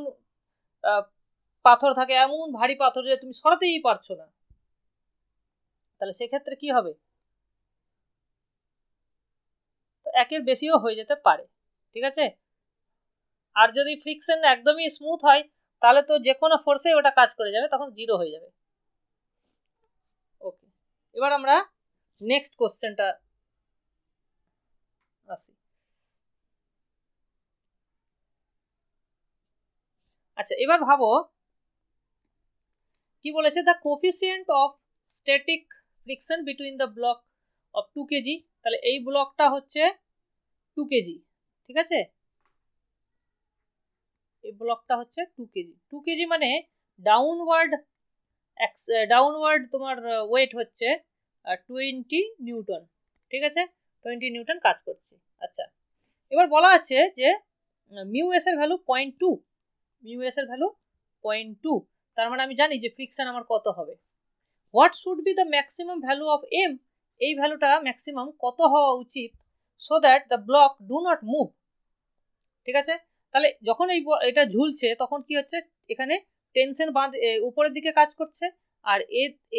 Speaker 1: পাথর থাকে, এমন ভারী পাথর যে তুমি সরাতেই পারছো না, তাহলে সেক্ষেত্রে কি হবে? তো একের বেশিও হয়ে যেতে পারে, ঠিক আছে? আর যদি ফ্রিকশন একদমই স্মুথ হয়, তাহলে তো যে কোনো ফোর্সে ওটা কাজ করে যাবে, তখন 0 হয়ে যাবে। ওকে, এবার আমরা নেক্সট কোশ্চেনটা আসি। আচ্ছা, এবার ভাবো কি বলেছে, the coefficient of static friction between the block of 2 KG. তাহলে এই ব্লকটা হচ্ছে 2 কেজি, ঠিক আছে, এই ব্লকটা হচ্ছে 2 কেজি। 2 কেজি মানে ডাউনওয়ার্ড তোমার ওয়েট হচ্ছে 20 নিউটন, ঠিক আছে, 20 নিউটন কাজ করছে। আচ্ছা, এবার বলা আছে যে মিউ এস এর ভ্যালু 0.2, মিউ এস এর ভ্যালু 0.2, তার মানে আমি জানি যে ফ্রিকশন আমার কত হবে। What should be the maximum value of M, এই ভ্যালুটা ম্যাক্সিমাম কত হওয়া উচিত, so that the block do not move, ঠিক আছে। তাহলে যখন এটা ঝুলছে তখন কি হচ্ছে, এখানে টেনশন উপরের দিকে কাজ করছে আর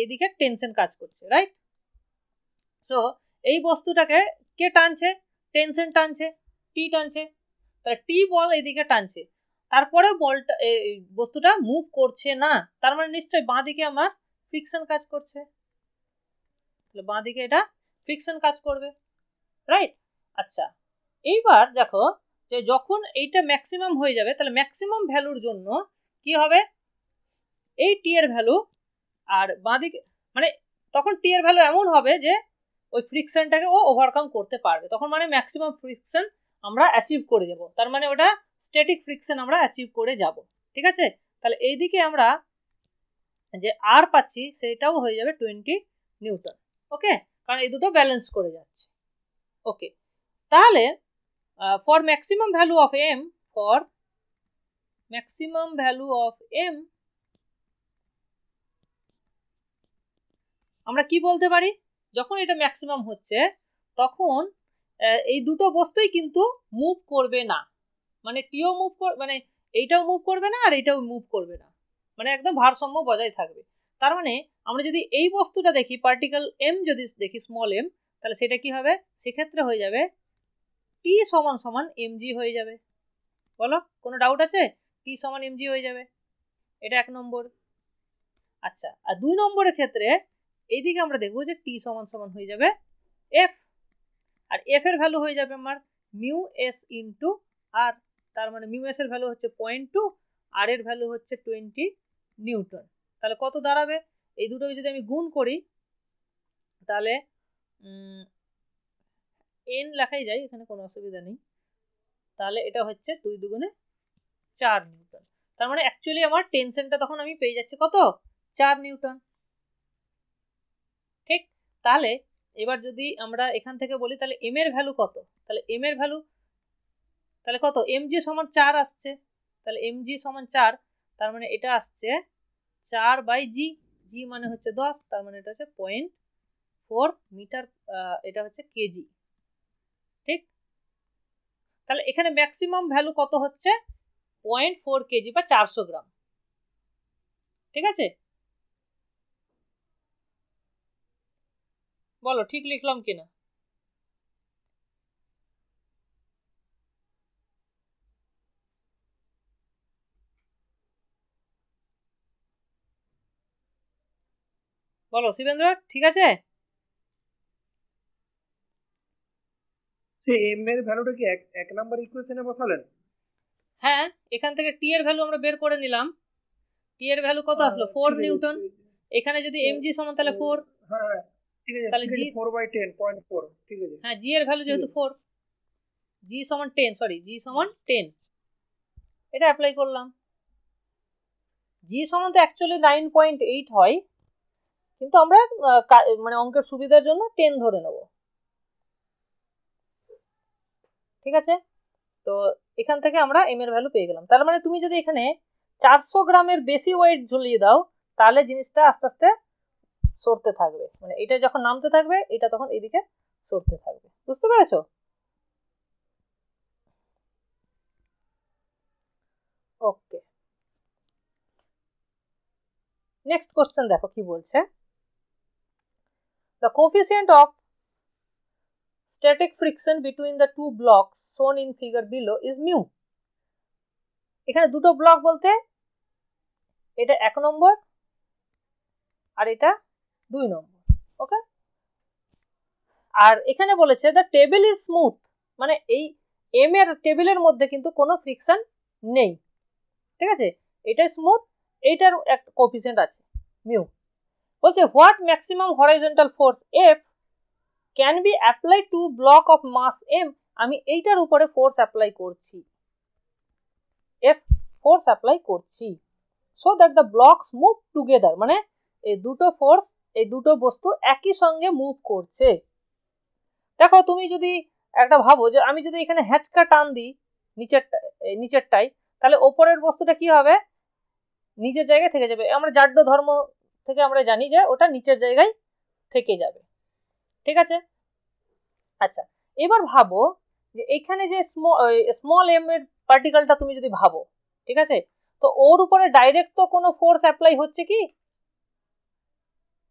Speaker 1: এদিকে টেনশন কাজ করছে, রাইট। সো এই বস্তুটাকে কে টানছে, টেনশন টানছে, টি টানছে, তাহলে টি বল এদিকে টানছে, তারপরে বলটা বস্তুটা মুভ করছে না, তার মানে নিশ্চয়ই বাঁ দিকে আমার ফ্রিকশন কাজ করছে, তাহলে বাঁ দিকে এটা ফ্রিকশন কাজ করবে, রাইট। আচ্ছা, এইবার দেখো যে যখন এইটা ম্যাক্সিমাম হয়ে যাবে, তাহলে ম্যাক্সিমাম ভ্যালুর জন্য কি হবে, এই টি এর ভ্যালু আর বাঁ দিকে মানে তখন টি এর ভ্যালু এমন হবে যে ওই ফ্রিকশনটাকে ও ওভারকাম করতে পারবে, তখন মানে ম্যাক্সিমাম ফ্রিকশন আমরা অ্যাচিভ করে যাব, তার মানে ওটা স্ট্যাটিক ফ্রিকশন আমরা অ্যাচিভ করে যাব, ঠিক আছে। তাহলে এইদিকে আমরা যে আর পাচ্ছি সেটাও হয়ে যাবে 20 নিউটন, ওকে, কারণ এই দুটো ব্যালেন্স করে যাচ্ছে, ওকে। তাহলে for maximum value of M, for maximum value of M আমরা কি বলতে পারি, যখন এটা ম্যাক্সিমাম হচ্ছে তখন এই দুটো বস্তুই কিন্তু মুভ করবে না, মানে টিও মুভ মানে এইটাও মুভ করবে না আর এইটাও মুভ করবে না, মানে একদম ভারসাম্য বজায় থাকবে। তার মানে আমরা যদি এই বস্তুটা দেখি, পার্টিকেল এম যদি দেখি, স্মল এম, তাহলে সেটা কি হবে, সেক্ষেত্রে হয়ে যাবে টি সমান সমান এমজি হয়ে যাবে। বলো, কোনো ডাউট আছে? টি সমান এমজি হয়ে যাবে, এটা 1 নম্বর। আচ্ছা, আর 2 নম্বরের ক্ষেত্রে এইদিকে আমরা দেখবো যে টি সমান সমান হয়ে যাবে এফ, আর এফ এর ভ্যালু হয়ে যাবে আমার মিউ এস ইন্টু আর, তার মানে মিউ এস এর ভ্যালু হচ্ছে 0.2, আর এর ভ্যালু হচ্ছে 20 নিউটন। তাহলে কত দাঁড়াবে, এই দুটোকে যদি আমি গুণ করি তাহলে এন লেখাই যায়, এখানে কোনো অসুবিধা নেই, তাহলে এটা হচ্ছে 2 দুগুণে 4 নিউটন, তার মানে অ্যাকচুয়ালি আমার টেনশনটা তখন আমি পেয়ে যাচ্ছি কত, 4 নিউটন, ঠিক। তাহলে এবার যদি আমরা এখান থেকে বলি তাহলে এম এর ভ্যালু কত, তাহলে এম এর ভ্যালু তাহলে কত, এমজি সমান 4 আসছে, তাহলে এমজি সমান 4, তার মানে এটা আসছে 4 বাই জি, জি মানে হচ্ছে 10, তার মানে এটা হচ্ছে 0.4 মিটার, এটা হচ্ছে কেজি, ঠিক। তাহলে এখানে ম্যাক্সিমাম ভ্যালু কত হচ্ছে 0.4 কেজি বা 400 গ্রাম, ঠিক আছে। বলো ঠিক লিখলাম কিনা। বলো শিবেন্দ্র, ঠিক আছে?
Speaker 3: এম এর ভ্যালুটা কি এক নাম্বার ইকুয়েশনে বসালেন?
Speaker 1: হ্যাঁ, এখান থেকে টি এর ভ্যালু আমরা বের করে নিলাম, টি এর ভ্যালু কত আসলো 4 নিউটন, এখানে যদি এমজি সমান তাহলে 4,
Speaker 3: হ্যাঁ ঠিক আছে,
Speaker 1: তাহলে জি
Speaker 3: 4/10 0.4, ঠিক আছে।
Speaker 1: হ্যাঁ, জি এর ভ্যালু যেহেতু 4, জি সমান 10, সরি জি সমান 10, এটা অ্যাপ্লাই করলাম। জি সমান তো অ্যাকচুয়ালি 9.8 হয়, কিন্তু আমরা মানে অঙ্কের সুবিধার জন্য 10 ধরে নেব, ঠিক আছে। তো এখান থেকে আমরা এম এর ভ্যালু পেয়ে গেলাম, তার মানে তুমি যদি এখানে 400 গ্রামের বেশি ওয়েট ঝুলিয়ে দাও তাহলে জিনিসটা আস্তে আস্তে সরতে থাকবে, মানে এটা যখন নামতে থাকবে এটা তখন এদিকে সরতে থাকবে, বুঝতে পেরেছো? ওকে, নেক্সট কোশ্চেন দেখো কি বলছে, the coefficient of static friction between the two blocks shown in figure below is mu। এখানে দুটো ব্লক বলতে এটা 1 নম্বর আর এটা 2 নম্বর, ওকে। আর এখানে বলেছে দ্য টেবিল ইজ স্মুথ, মানে এই এম এর টেবিলের মধ্যে কিন্তু কোনো ফ্রিকশন নেই, ঠিক আছে, এটা স্মুথ, এইটার একটা কোএফিসিয়েন্ট আছে মিউ। বলছে what maximum horizontal force F can be apply to block of mass M, আমি এইটার উপরে ফোর্স অ্যাপ্লাই করছি, এফ ফোর্স অ্যাপ্লাই করছি, so that the blocks move together, মানে এই দুটো ফোর্স, এই দুটো বস্তু একই সঙ্গে মুভ করছে। দেখো তুমি যদি একটা ভাবো যে আমি যদি এখানে হ্যাচকা টান দিই নিচেরটাই, তাহলে ওপরের বস্তুটা কি হবে, নিচের জায়গায় থেকে যাবে। আমরা জাড্য ধর্ম থেকে আমরা জানি যে ওটা নিচের জায়গায় থেকে যাবে, ঠিক আছে। আচ্ছা, এবার ভাবো যে এইখানে যে স্মল এম এর পার্টিকেলটা তুমি যদি ভাবো, ঠিক আছে, তো ওর উপরে ডাইরেক্ট তো কোনো ফোর্স অ্যাপ্লাই হচ্ছে কি,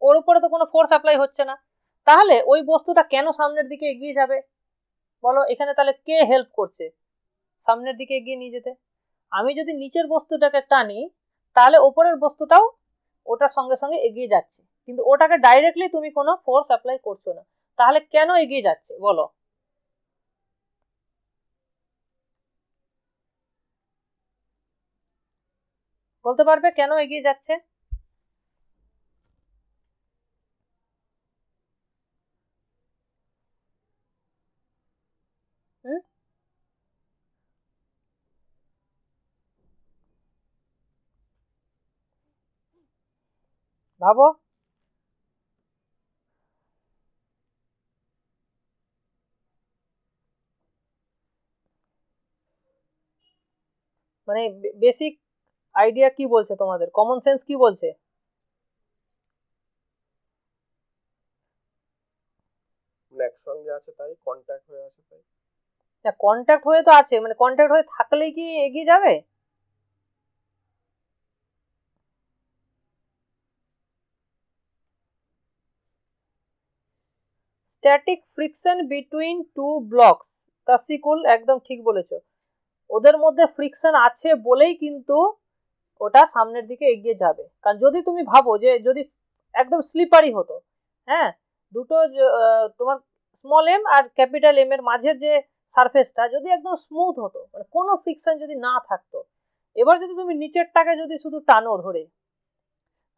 Speaker 1: ওর উপরে তো কোনো ফোর্স অ্যাপ্লাই হচ্ছে না, তাহলে ওই বস্তুটা কেন সামনের দিকে এগিয়ে যাবে বলো, এখানে তাহলে কে হেল্প করছে সামনের দিকে এগিয়ে নিয়ে যেতে? আমি যদি নিচের বস্তুটাকে টানি তাহলে ওপরের বস্তুটাও ওটার সঙ্গে সঙ্গে এগিয়ে যাচ্ছে, কিন্তু ওটাকে ডাইরেক্টলি তুমি কোনো ফোর্স অ্যাপ্লাই করছো না, তাহলে কেন এগিয়ে যাচ্ছে বলো? বলতে পারবে কেন এগিয়ে যাচ্ছে? ভাবো। মানে বেসিক আইডিয়া কি বলছে তোমাদের, কমন সেন্স কি বলছে?
Speaker 2: একসঙ্গে আছে তাই, কন্ট্যাক্ট হয়ে আছে তাই।
Speaker 1: না, কন্ট্যাক্ট হয়ে তো আছে, মানে কন্ট্যাক্ট হয়ে থাকলেই কি এগিয়ে যাবে? Static friction between two blocks, Tasikul একদম ঠিক বলেছো, ওদের মধ্যে ফ্রিকশন আছে বলেই কিন্তু ওটা সামনের দিকে এগিয়ে যাবে। কারণ যদি তুমি ভাবো যে যদি একদম স্লিপারি হতো, হ্যাঁ, দুটো তোমার small M R capital M এর মাঝের যে সারফেসটা যদি একদম স্মুথ হতো, মানে কোনো ফ্রিকশন যদি না থাকতো, এবার যদি তুমি নিচেরটাকে যদি শুধু টানো ধরে,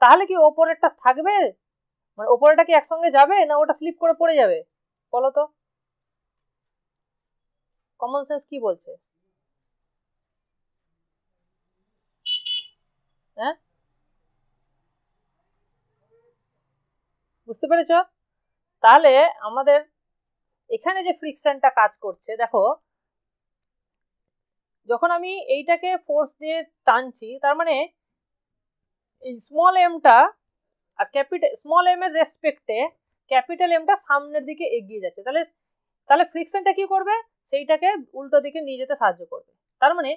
Speaker 1: তাহলে কি ওপরেরটা থাকবে, মানে ওপরেরটা কি একসঙ্গে যাবে না ওটা স্লিপ করে পড়ে যাবে বলো তো? কমন সেন্স কি বলছে? হ্যাঁ, বুঝতে পেরেছ? তাহলে আমাদের এখানে যে ফ্রিকশনটা কাজ করছে, দেখো যখন আমি এইটাকে ফোর্স দিয়ে টানছি, তার মানে এই স্মল এমটা আর ক্যাপিটাল স্মল এম এর রেসপেক্টে ক্যাপিটাল এমটা সামনের দিকে এগিয়ে যাচ্ছে, তাহলে তাহলে ফ্রিকশনটা কি করবে, সেইটাকে উল্টো দিকে নিয়ে যেতে সাহায্য করবে। তার মানে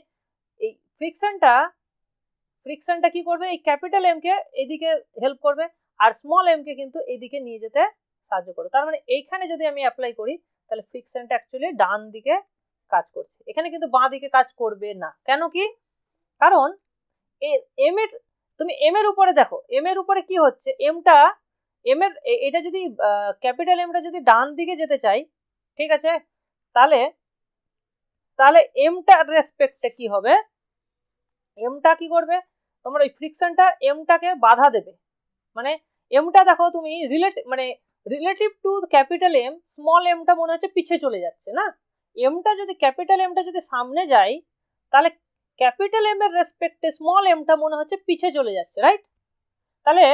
Speaker 1: এই ফ্রিকশনটা কি করবে, এই ক্যাপিটাল এম কে এদিকে হেল্প করবে আর স্মল এম কে কিন্তু এদিকে নিয়ে যেতে সাহায্য করবে। তার মানে এইখানে যদি আমি অ্যাপ্লাই করি তাহলে ফ্রিকশনটা অ্যাকচুয়ালি ডান দিকে কাজ করছে, এখানে কিন্তু বাঁ দিকে কাজ করবে না। কেন কি? কারণ এম এর তুমি এম এর উপরে দেখো, এম এর উপরে কি হচ্ছে, এমটা এম এর এটা যদি ক্যাপিটাল এমটা যদি ডান দিকে যেতে চাই, ঠিক আছে, তাহলে তাহলে এমটার রেসপেক্টে কি হবে, এমটা কি করবে, তোমার ওই ফ্রিকশনটা এমটাকে বাধা দেবে। মানে এমটা দেখো তুমি relative to capital M, small এমটা মনে হচ্ছে পিছিয়ে চলে যাচ্ছে না, এমটা যদি ক্যাপিটাল এমটা যদি সামনে যায় তাহলে ক্যাপিটাল এম এর রেসপেক্টে স্মল এমটা মনে হচ্ছে পিছিয়ে চলে যাচ্ছে, রাইট? তাহলে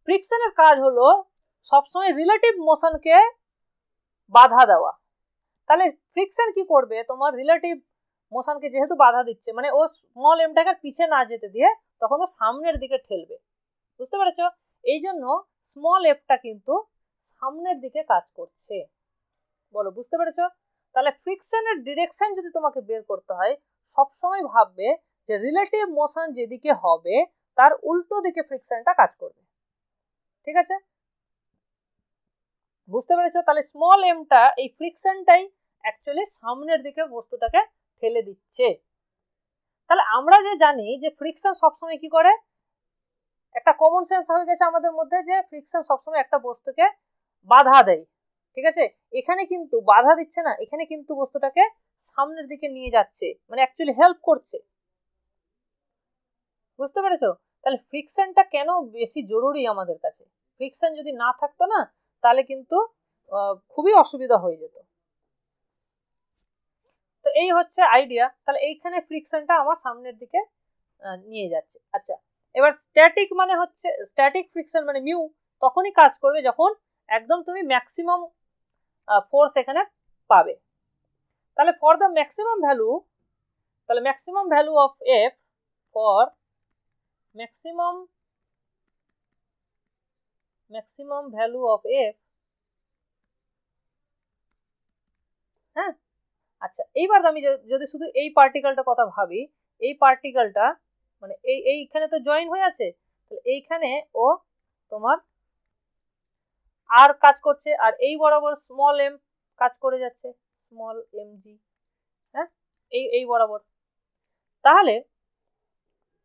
Speaker 1: ফ্রিকশনের কাজ হলো সবসময় রিলেটিভ মোশনকে বাধা দেওয়া। তাহলে ফ্রিকশন কি করবে, তোমার রিলেটিভ মোশনকে যেহেতু বাধা দিচ্ছে, মানে ও স্মল এমটাকে পিছিয়ে না যেতে দিয়ে তখন ও সামনের দিকে ঠেলবে, বুঝতে পেরেছো? এই জন্য স্মল এফটা কিন্তু সামনের দিকে কাজ করছে, বলো বুঝতে পেরেছো? তাহলে ফ্রিকশনের ডিরেকশন যদি তোমাকে বের করতে হয়, সবসময় ভাববে যে রিলেটিভ মোশন যেদিকে হবে তার উল্টো দিকে ফ্রিকশনটা কাজ করবে, ঠিক আছে? বুঝতে পেরেছো? তাহলে স্মল এমটা এই ফ্রিকশনটাই অ্যাকচুয়ালি সামনের দিকে বস্তুটাকে ঠেলে দিচ্ছে। তাহলে আমরা যে জানি যে ফ্রিকশন সবসময় কি করে, একটা কমন সেন্স হয়ে গেছে আমাদের মধ্যে যে ফ্রিকশন সবসময় একটা বস্তুকে বাধা দেয়, ঠিক আছে, এখানে কিন্তু বাধা দিচ্ছে না, এখানে কিন্তু বস্তুটাকে সামনের দিকে নিয়ে যাচ্ছে, মানে অ্যাকচুয়ালি হেল্প করছে। বুঝতে পেরেছো? তাহলে ফ্রিকশনটা কেন বেশি জরুরি আমাদের কাছে। ফ্রিকশন যদি না থাকতো না তাহলে কিন্তু খুবই অসুবিধা হয়ে যেত। তো এই হচ্ছে আইডিয়া। তাহলে এইখানে ফ্রিকশনটা আমার সামনের দিকে নিয়ে যাচ্ছে। আচ্ছা, এবার স্ট্যাটিক মানে হচ্ছে, স্ট্যাটিক ফ্রিকশন মানে মিউ তখনই কাজ করবে যখন একদম তুমি ম্যাক্সিমাম ফোর্স এখানে পাবে। তাহলে ফর দ্য ম্যাক্সিমাম ভ্যালু, তাহলে maximum value of F, for maximum value of F, হ্যাঁ। আচ্ছা, এইবার আমি যদি শুধু এই পার্টিকেলটা কথা ভাবি, এই পার্টিকেলটা মানে এইখানে তো জয়েন হয়ে আছে, তাহলে এইখানে ও তোমার আর কাজ করছে, আর এই বরাবর স্মল এম কাজ করে যাচ্ছে, স্মল এম জি, হ্যাঁ, এই বরাবর। তাহলে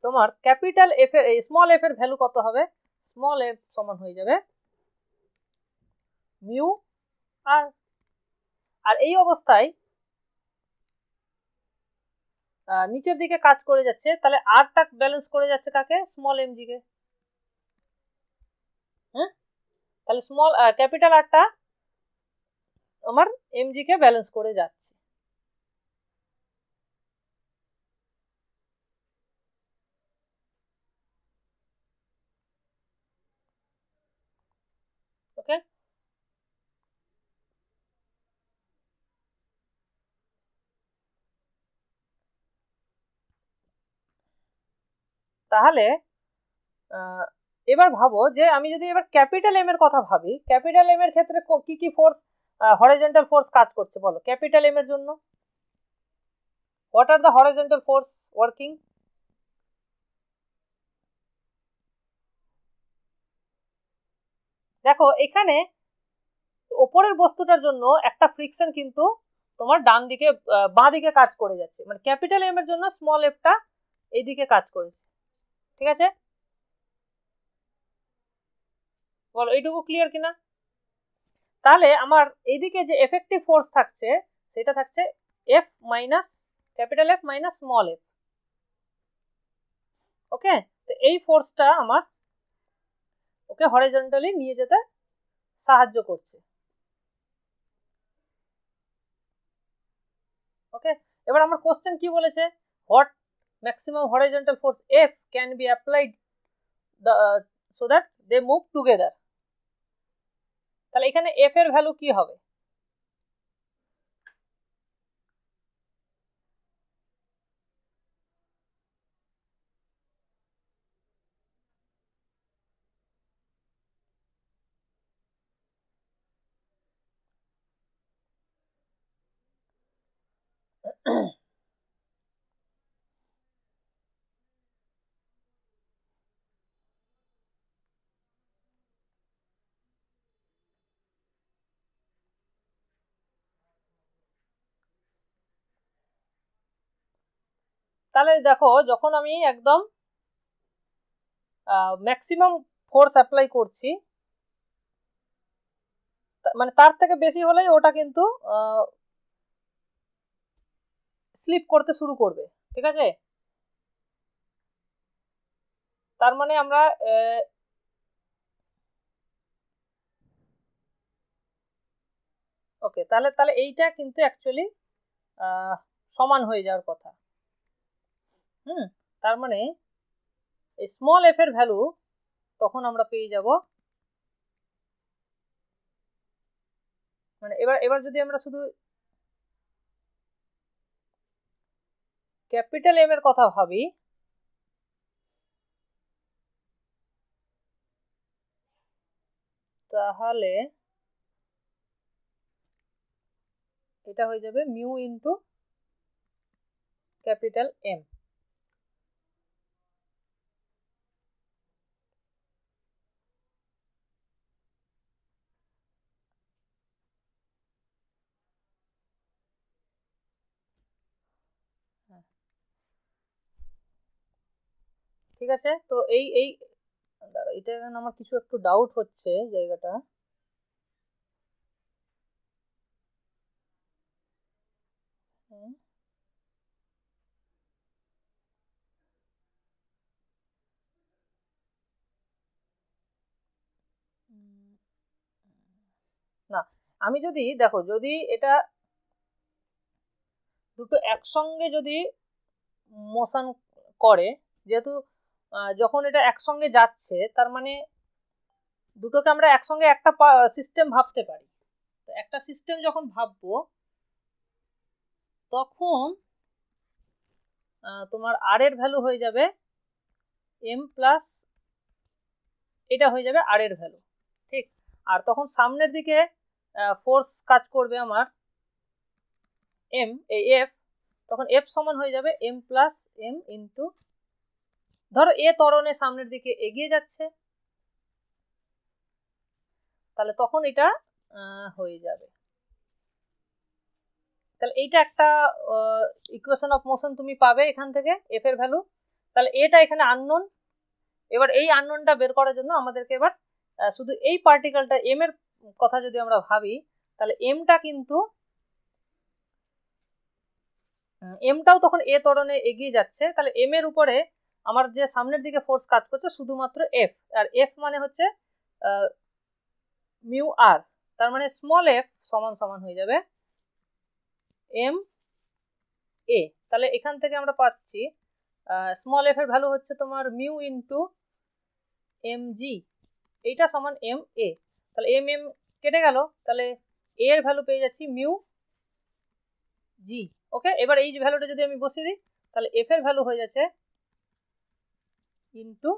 Speaker 1: তোমার ক্যাপিটাল এফ এর, এই স্মল এফ এর ভ্যালু কত হবে? স্মল এফ সমান হয়ে যাবে মিউ আর। আর এই অবস্থায় নিচের দিকে কাজ করে যাচ্ছে, তাহলে আরটা ব্যালেন্স করে যাচ্ছে কাকে? স্মল এম জি কে। হ্যাঁ, তাহলে স্মল ক্যাপিটাল আরটা আমার এম জি কে ব্যালেন্স করে যাচ্ছে। ওকে, তাহলে এবার ভাবো যে আমি যদি এবার ক্যাপিটাল এম এর কথা ভাবি, ক্যাপিটাল এম এর ক্ষেত্রে কি কি ফোর্স, হরিজন্টাল ফোর্স কাজ করছে বলো ক্যাপিটাল এম এর জন্য? What are the horizontal force working? দেখো এখানে ওপরের বস্তুটার জন্য একটা ফ্রিকশন কিন্তু তোমার ডান দিকে বাঁ দিকে কাজ করে যাচ্ছে, মানে ক্যাপিটাল এম এর জন্য স্মল এফটা এইদিকে কাজ করেছে। ঠিক আছে, বলো এইটুকু ক্লিয়ার কিনা? তাহলে আমার এইদিকে যে এফেক্টিভ ফোর্স থাকছে সেটা থাকছে F minus capital F minus small F. Okay, তো এই ফোর্সটা আমার ওকে হরিজন্টালি নিয়ে যেতে সাহায্য করছে। ওকে, এবার আমার কোশ্চেন কি বলেছে? What maximum horizontal force F can be applied so that they move together। তাহলে এখানে এফ এর ভ্যালু কি হবে? তাহলে দেখো যখন আমি একদম ম্যাক্সিমাম ফোর্স অ্যাপ্লাই করছি, মানে তার থেকে বেশি হলেই ওটা কিন্তু স্লিপ করতে শুরু করবে। ঠিক আছে, তার মানে আমরা ওকে, তাহলে তাহলে এইটা কিন্তু অ্যাকচুয়ালি সমান হয়ে যাওয়ার কথা। তার মানে স্মল এফ এর ভ্যালু তখন আমরা পেয়ে যাব, মানে এবার এবার যদি আমরা শুধু ক্যাপিটাল এম এর কথা ভাবি, তাহলে এটা হয়ে যাবে মিউ ইন্টু ক্যাপিটাল এম। ঠিক আছে, তো এই এই এটা আমার কিছু একটু ডাউট হচ্ছে জায়গাটা। না, আমি যদি দেখো, যদি এটা দুটো একসঙ্গে যদি মোশন করে, যেহেতু যখন এটা একসঙ্গে যাচ্ছে তার মানে দুটোকে আমরা একসঙ্গে একটা সিস্টেম ভাবতে পারি। তো একটা সিস্টেম যখন ভাববো তখন তোমার আর এর ভ্যালু হয়ে যাবে এম প্লাস এটা হয়ে যাবে আর এর ভ্যালু, ঠিক। আর তখন সামনের দিকে ফোর্স কাজ করবে আমার এম, এই এফ, তখন এফ সমান হয়ে যাবে এম প্লাস এম ইন্টু, ধরো এ ত্বরণে সামনের দিকে এগিয়ে যাচ্ছে, তাহলে তখন এটা হয়ে যাবে। তাহলে এইটা একটা ইকুয়েশন অফ মোশন তুমি পাবে এখান থেকে এফ এর ভ্যালু। তাহলে এটা এখানে আননোন। এবার এই আননোনটা বের করার জন্য আমাদেরকে এবার শুধু এই পার্টিকেলটা এম এর কথা যদি আমরা ভাবি, তাহলে এমটা কিন্তু এমটাও তখন এ ত্বরণে এগিয়ে যাচ্ছে, তাহলে এম এর উপরে আমার যে সামনের দিকে ফোর্স কাজ করছে শুধুমাত্র এফ, আর এফ মানে হচ্ছে মিউ আর, তার মানে স্মল এফ সমান সমান হয়ে যাবে এম এ। তাহলে এখান থেকে আমরা পাচ্ছি স্মল এফ এর ভ্যালু হচ্ছে তোমার মিউ ইন্টু এম জি, এইটা সমান এম এ। তাহলে এম এম কেটে গেল, তাহলে এ এর ভ্যালু পেয়ে যাচ্ছি মিউ জি। ওকে, এবার এই ভ্যালুটা যদি আমি বসিয়ে দিই, তাহলে এফ এর ভ্যালু হয়ে যাচ্ছে ইন্টু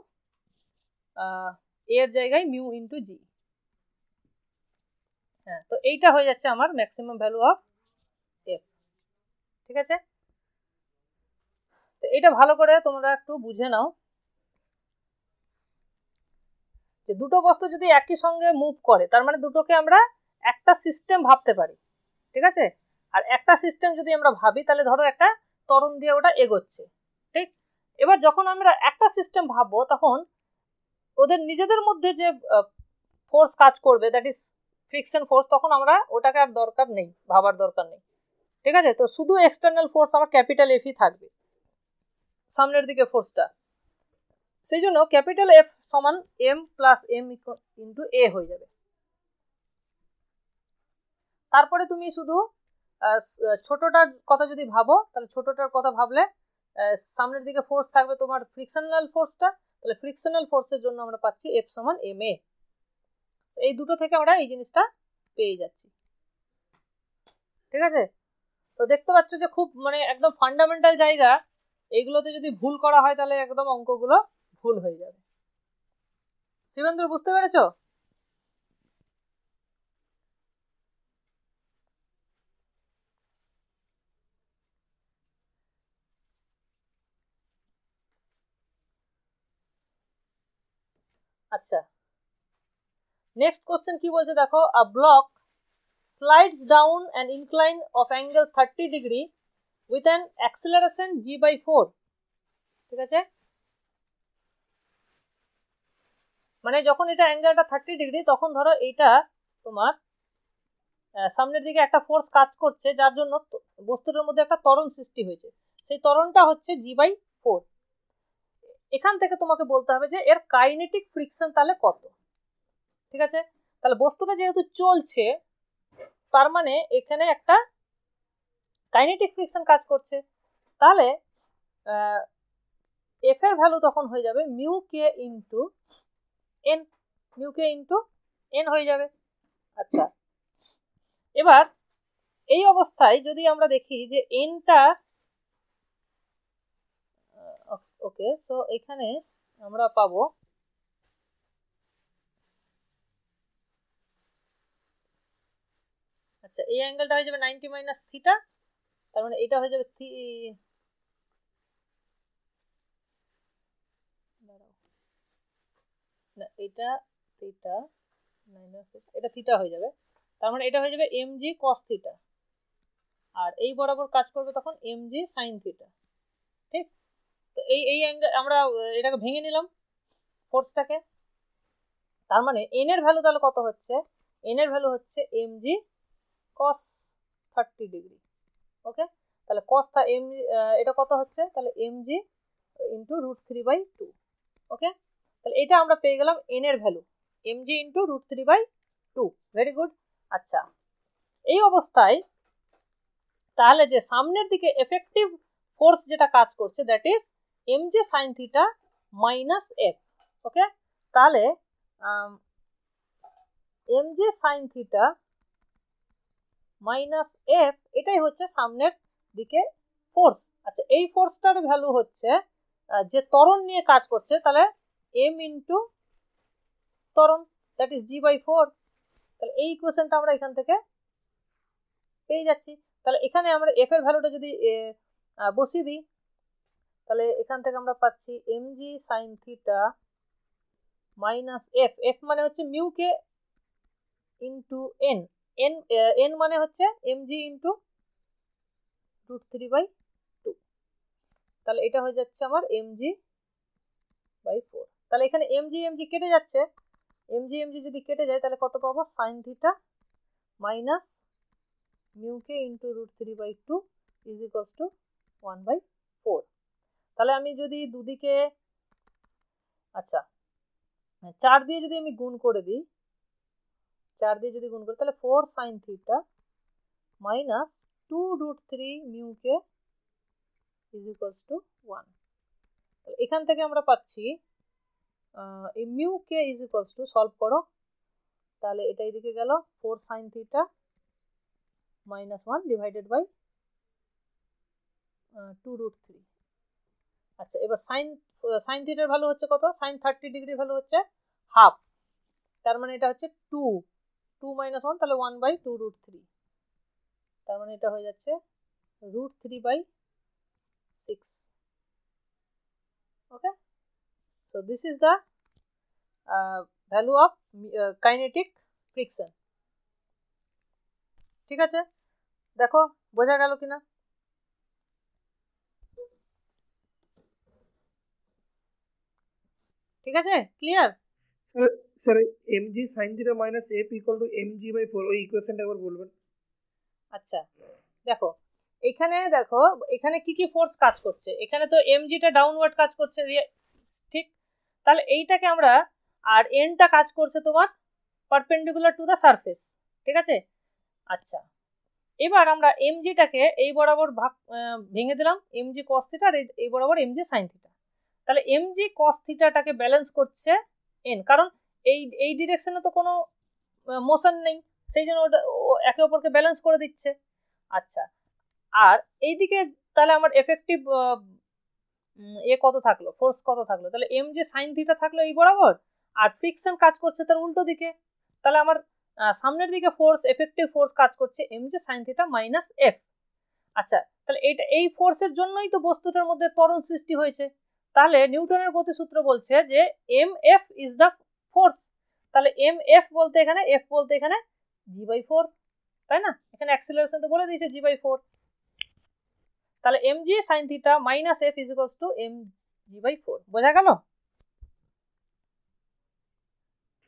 Speaker 1: এর জায়গায় মিউ ইন্টু জি। হ্যাঁ, তো এইটা হয়ে যাচ্ছে আমার ম্যাক্সিমাম ভ্যালু অফ এফ। ঠিক আছে, তো এটা ভালো করে তোমরা একটু বুঝে নাও যে দুটো বস্তু যদি একই সঙ্গে মুভ করে তার মানে দুটোকে আমরা একটা সিস্টেম ভাবতে পারি। ঠিক আছে, আর একটা সিস্টেম যদি আমরা ভাবি তাহলে ধরো একটা ত্বরণ দিয়ে ওটা এগোচ্ছে, ঠিক। এবার যখন আমরা একটা সিস্টেম ভাববো তখন ওদের নিজেদের মধ্যে যে ফোর্স কাজ করবে, দ্যাট ইজ ফ্রিকশন ফোর্স, তখন আমরা ওটাকে আর দরকার নেই, ভাবার দরকার নেই। ঠিক আছে, তো শুধু এক্সটার্নাল ফোর্স আমার ক্যাপিটাল এফই থাকবে সামনের দিকে ফোর্সটা, সেই জন্য ক্যাপিটাল এফ সমান এম প্লাস এম ইন্টু এ হয়ে যাবে। তারপরে তুমি শুধু ছোটটার কথা যদি ভাবো, তাহলে ছোটটার কথা ভাবলে সামনের দিকে ফোর্স থাকবে তোমার ফ্রিকশনাল ফোর্সটা, তাহলে ফ্রিকশনাল ফোর্সের জন্য আমরা পাচ্ছি এফ সমান এম এ। এই দুটো থেকে আমরা এই জিনিসটা পেয়ে যাচ্ছি। ঠিক আছে, তো দেখতে পাচ্ছ যে খুব মানে একদম ফান্ডামেন্টাল জায়গা, এইগুলোতে যদি ভুল করা হয় তাহলে একদম অঙ্কগুলো ভুল হয়ে যাবে। শিবেন্দ্র, বুঝতে পেরেছো? আচ্ছা, নেক্সট কোশ্চেন কি বলছে দেখো, আ block slides down an incline of angle 30 degree with an acceleration g/4। ঠিক আছে, মানে যখন এটা অ্যাঙ্গেলটা 30 ডিগ্রি তখন ধরো এইটা তোমার সামনের দিকে একটা ফোর্স কাজ করছে, যার জন্য বস্তুটার মধ্যে একটা ত্বরণ সৃষ্টি হয়েছে, সেই ত্বরণটা হচ্ছে g/4। এখান থেকে তোমাকে বলতে হবে যে এর কাইনেটিক ফ্রিকশন তাহলে কত। ঠিক আছে, তাহলে বস্তুটা যেহেতু চলছে তার মানে এখানে একটা কাইনেটিক ফ্রিকশন কাজ করছে, তাহলে এফ এর ভ্যালু তখন হয়ে যাবে মিউ কে ইন্টু এন, মিউ কে ইন্টু এন হয়ে যাবে। আচ্ছা, এবার এই অবস্থায় যদি আমরা দেখি যে এনটা, ওকে, তো এখানে আমরা পাবো আচ্ছা এই অ্যাঙ্গেলটা হয়ে যাবে 90 মাইনাস থিটা, তার মানে এটা হয়ে যাবে না এটা থিটা মাইনাস এটা থিটা হয়ে যাবে, তার মানে এটা হয়ে যাবে এমজি কস থিটা, আর এই বরাবর কাজ করবে তখন এমজি সাইন থিটা। ঠিক, তো এই অ্যাঙ্গেল আমরা এটাকে ভেঙে নিলাম ফোর্সটাকে, তার মানে এন এর ভ্যালু তাহলে কত হচ্ছে, এন এর ভ্যালু হচ্ছে এমজি কস 30 ডিগ্রি। ওকে, তাহলে cos m এটা কত হচ্ছে, তাহলে mg ইন্টু √3/2। ওকে, তাহলে এটা আমরা পেয়ে গেলাম n এর value, mg into √3/2। Very good. আচ্ছা, এই অবস্থায় তাহলে যে সামনের দিকে এফেক্টিভ ফোর্স যেটা কাজ করছে that is mg sin theta minus f। ওকে, তাহলে mg sin theta minus f এটাই হচ্ছে সামনের দিকে ফোর্স। আচ্ছা, এই ফোর্সটার ভ্যালু হচ্ছে যে ত্বরণ নিয়ে কাজ করছে, তাহলে m ইন্টু ত্বরণ দ্যাট ইজ g/4। তাহলে এই ইকুয়েশনটা আমরা এখান থেকে পেয়ে যাচ্ছি। তাহলে এখানে আমরা f এর ভ্যালুটা যদি বসিয়ে দিই, তাহলে এখান থেকে আমরা পাচ্ছি mg sin theta minus f, f মানে হচ্ছে মিউ কে ইন্টু n, n মানে হচ্ছে mg ইন্টু √3/2। তাহলে এটা হয়ে যাচ্ছে আমার mg/4। তাহলে এখানে mg কেটে যাচ্ছে, mg যদি কেটে যায় তাহলে কত পাবো, sin theta minus mu K into √3/2 is equals two 1/4। তাহলে আমি যদি দুদিকে আচ্ছা 4 দিয়ে যদি আমি গুণ করে দিই, 4 দিয়ে যদি গুণ করি তাহলে 4 sin theta minus 2√3 mu K is equals to 1। তাহলে এখান থেকে আমরা পাচ্ছি এই mu K is equals to, solve করো তাহলে এটা এদিকে গেল 4 sin theta minus 1 divided by 2√3। আচ্ছা, এবার সাইন থিটার ভ্যালু হচ্ছে কত, sin 30 ডিগ্রি ভ্যালু হচ্ছে হাফ, তার মানে এটা হচ্ছে 2 মাইনাস 1, তাহলে 1/2√3। তার মানে এটা হয়ে যাচ্ছে √3/6। Okay, so this is the value of kinetic friction. ঠিক আছে, দেখো বোঝা গেল কিনা? ঠিক আছে, clear?
Speaker 3: Sir mg sin theta minus f equal to mg/4, ওই ইকুয়েশনটা একবার বলবেন।
Speaker 1: আচ্ছা, দেখো এখানে কি কি ফোর্স কাজ করছে, এখানে তো mgটা ডাউনওয়ার্ড কাজ করছে, ঠিক? তাহলে এইটাকে আমরা, আর nটা কাজ করছে তোমার পারপেন্ডিকুলার টু দ্য সারফেস, ঠিক আছে? আচ্ছা, এবার আমরা mgটাকে এই বরাবর ভেঙে দিলাম, mg cos থিটা আর এই বরাবর mg sin থিটা। তাহলে mg cos থিটাটাকে ব্যালেন্স করছে n, কারণ এই ডিরেকশনে তো কোনো মোশন নেই, সেই জন্য ওটা একে অপরকে ব্যালেন্স করে দিচ্ছে। আচ্ছা, আর এইদিকে তাহলে আমার এফেক্টিভ কত থাকলো, ফোর্স কত থাকলো, তাহলে mg sin থিটা থাকলো এই বরাবর, আর ফ্রিকশন কাজ করছে তার উল্টো দিকে। তাহলে আমার সামনের দিকে ফোর্স, এফেক্টিভ ফোর্স কাজ করছে mg sin theta minus f। আচ্ছা, তাহলে এই ফোর্সের জন্যই তো বস্তুটার মধ্যে ত্বরণ সৃষ্টি হয়েছে। তাহলে নিউটনের গতিসূত্র বলছে যে mf ইজ দ্য ফোর্স। তাহলে mf বলতে এখানে g/4, তাই না? এখানে অ্যাক্সিলারেশন তো বলে দিয়েছে g/4। তাহলে mg sin theta minus f is equals two mg/4। বোঝা গেল?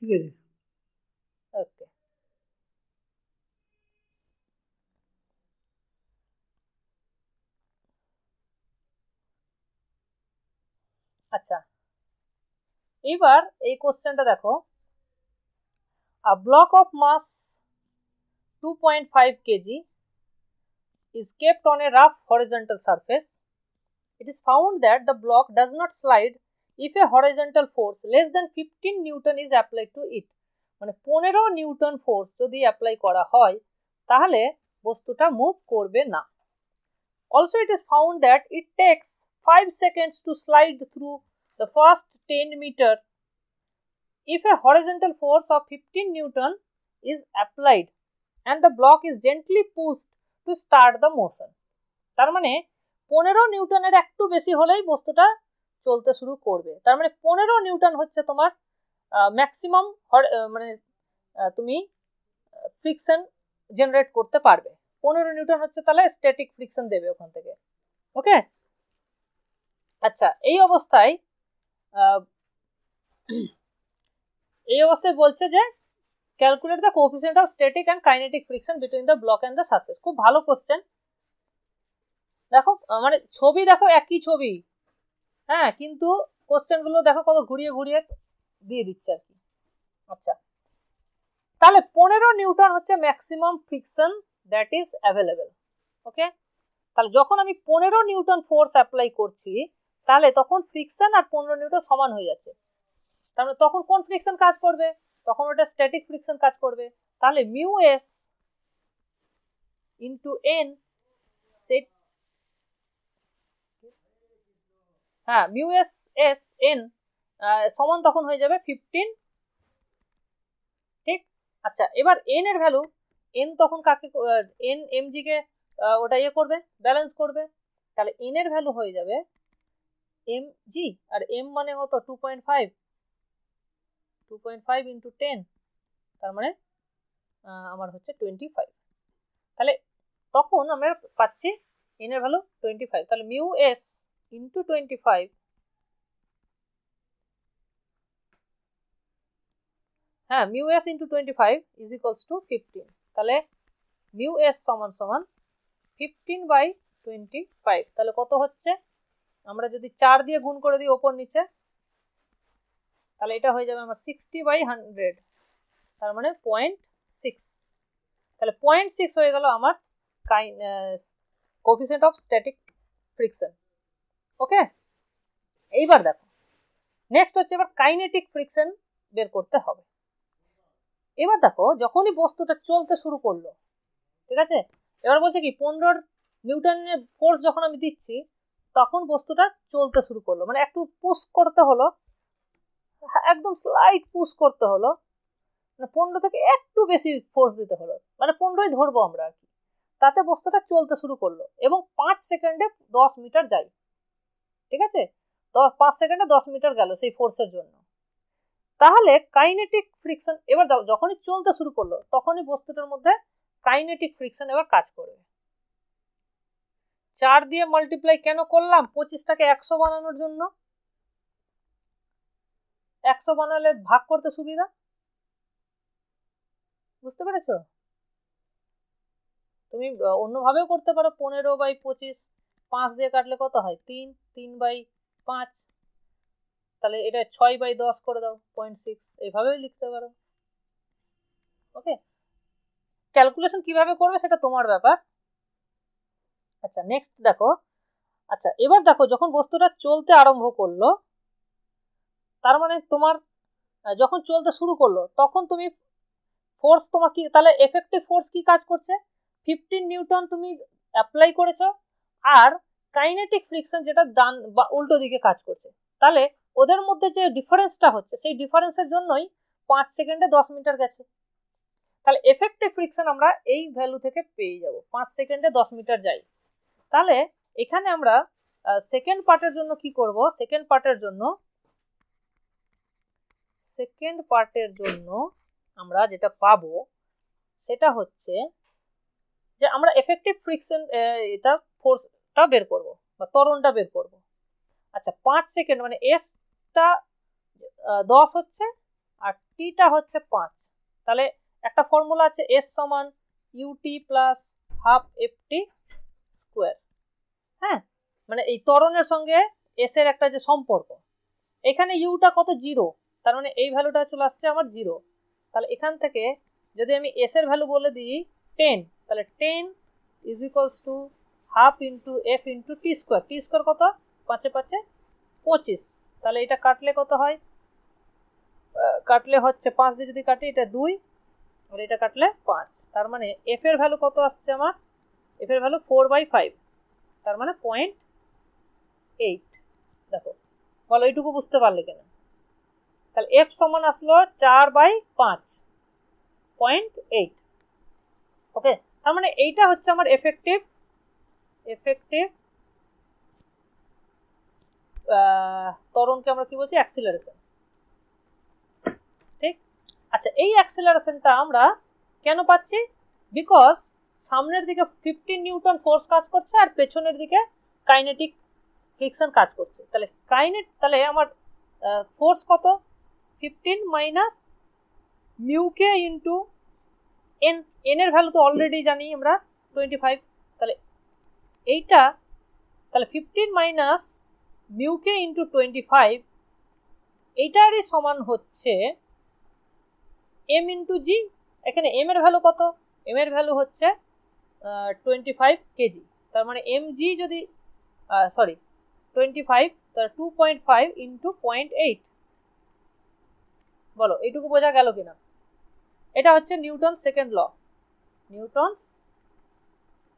Speaker 3: ঠিক আছে,
Speaker 1: ওকে। আচ্ছা, এবার এই কোশ্চেনটা দেখো, a block of mass 2.5 kg is kept on a rough horizontal surface. It is found that the block does not slide if a horizontal force less than 15 Newton is applied to it. মানে 15 Newton force যদি apply করা হয় তাহলে বস্তুটা move করবে না। Also it is found that it takes 5 seconds to slide through the first 10 meter if a horizontal force of 15 Newton is applied and the block is gently pushed to start the motion. তার মানে 15 নিউটনের একটু বেশি হলেই বস্তুটা চলতে শুরু করবে। তার মানে 15 নিউটন হচ্ছে তোমার ম্যাক্সিমাম, মানে তুমি ফ্রিকশন জেনারেট করতে পারবে। 15 নিউটন হচ্ছে তাহলে স্ট্যাটিক ফ্রিকশন দেবে ওখান থেকে। ওকে, আচ্ছা, এই অবস্থায় বলছে যে calculate the coefficient of static and kinetic friction between the block and the surface. খুব ভালো কোশ্চেন। দেখো মানে ছবি দেখো একই ছবি, হ্যাঁ, কিন্তু কোশ্চেন গুলো দেখো কত ঘুরিয়ে ঘুরিয়ে দিয়ে দিচ্ছে আর কি। আচ্ছা, তাহলে 15 নিউটন হচ্ছে maximum friction that is available. Okay, তাহলে যখন আমি 15 নিউটন ফোর্স অ্যাপ্লাই করছি তাহলে তখন ফ্রিকশন আর 15 নিউটন সমান হয়ে যাচ্ছে। তাহলে তখন কোন ফ্রিকশন কাজ করবে? তখন ওটা স্ট্যাটিক ফ্রিকশন কাজ করবে। তাহলে মিউ এস ইন্টু এন, হ্যাঁ মিউ এস এস এন সমান তখন হয়ে যাবে 15। ঠিক, আচ্ছা এবার এন এর ভ্যালু, এন তখন কাকে, এন এমজি কে ওটা ইয়ে করবে, ব্যালেন্স করবে। তাহলে এন এর ভ্যালু হয়ে যাবে এম জি, আর এম মানে হতো 2.5 ইন্টু 10, তার মানে আমার হচ্ছে 25। তাহলে তখন আমরা পাচ্ছি এন এর ভ্যালু 25। তাহলে মিউ এস ইন্টু 25, হ্যাঁ mu S into 25 is equals two 15। তাহলে মিউ এস সমান সমান 15/25। তাহলে কত হচ্ছে, আমরা যদি 4 দিয়ে গুণ করে দিই ওপর নিচে, তাহলে এটা হয়ে যাবে আমার 60/100, তার মানে 0.6। তাহলে 0.6 হয়ে গেল আমার কোএফিসিয়েন্ট অফ স্ট্যাটিক ফ্রিকশন। ওকে, এইবার দেখো নেক্সট হচ্ছে এবার কাইনেটিক ফ্রিকশন বের করতে হবে। এবার দেখো যখনই বস্তুটা চলতে শুরু করলো, ঠিক আছে, এবার বলছে কি 15 নিউটনের ফোর্স যখন আমি দিচ্ছি তখন বস্তুটা চলতে শুরু করলো, মানে একটু পুশ করতে হলো, একদম স্লাইট পুশ করতে হলো, মানে 15 থেকে একটু বেশি ফোর্স দিতে হলো, মানে 15ই ধরবো আমরা আর কি। তাতে বস্তুটা চলতে শুরু করলো এবং 5 সেকেন্ডে 10 মিটার যায়। ঠিক আছে, 5 সেকেন্ডে 10 মিটার গেল সেই ফোর্সের জন্য। তাহলে কাইনেটিক ফ্রিকশন এবার যখনই চলতে শুরু করলো তখনই বস্তুটার মধ্যে কাইনেটিক ফ্রিকশন এবার কাজ করবে। 4 দিয়ে মাল্টিপ্লাই কেন করলাম? 25টাকে 100 বানানোর জন্য। 100 বানালে ভাগ করতে সুবিধা, বুঝতে পেরেছো? তুমি অন্যভাবেও করতে পারো, 15/25 5 দিয়ে কাটলে কত হয়? 3, 3/5, তাহলে এটা 6/10 করে দাও 0.6, এইভাবেই লিখতে পারো। ওকে, ক্যালকুলেশন কিভাবে করবে সেটা তোমার ব্যাপার। আচ্ছা নেক্সট দেখো, আচ্ছা এবার দেখো যখন বস্তুটা চলতে আরম্ভ করলো, তার মানে তোমার যখন চলতে শুরু করলো তখন তুমি ফোর্স তোমার কি, তাহলে এফেক্টিভ ফোর্স কি কাজ করছে? 15 নিউটন তুমি অ্যাপ্লাই করেছো, আর কাইনেটিক ফ্রিকশন যেটা ডান বা উল্টো দিকে কাজ করছে। তাহলে ওদের মধ্যে যে ডিফারেন্সটা হচ্ছে সেই ডিফারেন্সের জন্যই 5 সেকেন্ডে 10 মিটার গেছে। তাহলে এফেক্টিভ ফ্রিকশন আমরা এই ভ্যালু থেকে পেয়ে যাব, 5 সেকেন্ডে 10 মিটার যাই। তাহলে এখানে আমরা সেকেন্ড পার্টের জন্য কি করব? সেকেন্ড পার্টের জন্য আমরা যেটা পাবো সেটা হচ্ছে যে আমরা এফেক্টিভ ফ্রিকশন এটা ফোর্সটা বের করব বা ত্বরণটা বের করব। আচ্ছা 5 সেকেন্ড মানে এসটা 10 হচ্ছে আর টিটা হচ্ছে 5। তাহলে একটা ফর্মুলা আছে এস সমান ut plus half ft square. হ্যাঁ, মানে এই ত্বরণের সঙ্গে এস এর একটা যে সম্পর্ক, এখানে ইউটা কত? 0, তার মানে এই ভ্যালুটা চলে আসছে আমার 0। তাহলে এখান থেকে যদি আমি এস এর ভ্যালু বলে দিই 10, তাহলে 10 is equals to half into F into T square. T square কত? 5 5 25। তাহলে এটা কাটলে কত হয়? কাটলে হচ্ছে 5 দিয়ে যদি কাটি এটা 2, আর এটা কাটলে 5, তার মানে এফ এর ভ্যালু কত আসছে আমার? এফ এর ভ্যালু 4/5, তার মানে 0.8। দেখো বলো এইটুকু বুঝতে পারলে কিনা? তাহলে এফ সমান আসলো 4/5, 0.8। ওকে, তার মানে এইটা হচ্ছে আমার এফেক্টিভ ত্বরণকে আমরা কি বলছি? অ্যাক্সিলারেশন। ঠিক, আচ্ছা এই অ্যাক্সিলারেশনটা আমরা কেন পাচ্ছি? বিকজ সামনের দিকে 15 নিউটন ফোর্স কাজ করছে আর পেছনের দিকে কাইনেটিক ফ্রিকশন কাজ করছে। তাহলে আমার ফোর্স কত? 15 মাইনাস মিউ কে ইন্টু এন। এন এর ভ্যালু তো অলরেডি জানি আমরা 25। তাহলে এইটা তাহলে 15 মাইনাস মিউকে ইন্টু 25 এইটারই সমান হচ্ছে এম ইন্টু জি। এখানে এম এর ভ্যালু কত? এম এর ভ্যালু হচ্ছে 25 কেজি। তার মানে এম জি যদি 25, তার 2.5 ইন্টু 0.8। বলো এইটুকু বোঝা গেল কিনা? এটা হচ্ছে Newton second law, Newton's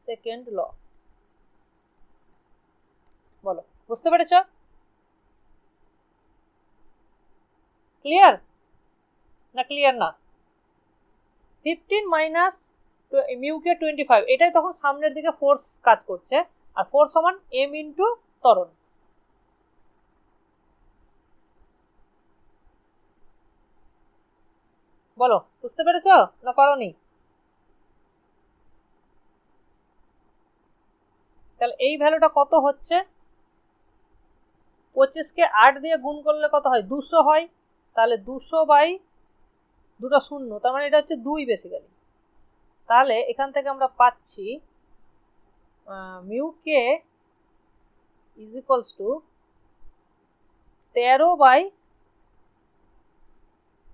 Speaker 1: second law. বলো বুঝতে পেরেছ? ক্লিয়ার না ক্লিয়ার না? 15 মাইনাস মিউকে 25, এটাই তখন সামনের দিকে ফোর্স কাজ করছে, আর ফোর্স সমান এম ইন্টু ত্বরণ। বলো বুঝতে পেরেছ না পারোনি? তাহলে এই ভ্যালুটা কত হচ্ছে? 25কে 8 দিয়ে গুণ করলে কত হয়? 200 হয়। তাহলে 200 বাই দুটো শূন্য, তার মানে এটা হচ্ছে 2 বেসিক্যালি। তাহলে এখান থেকে আমরা পাচ্ছি মিউকে is equals to 13 by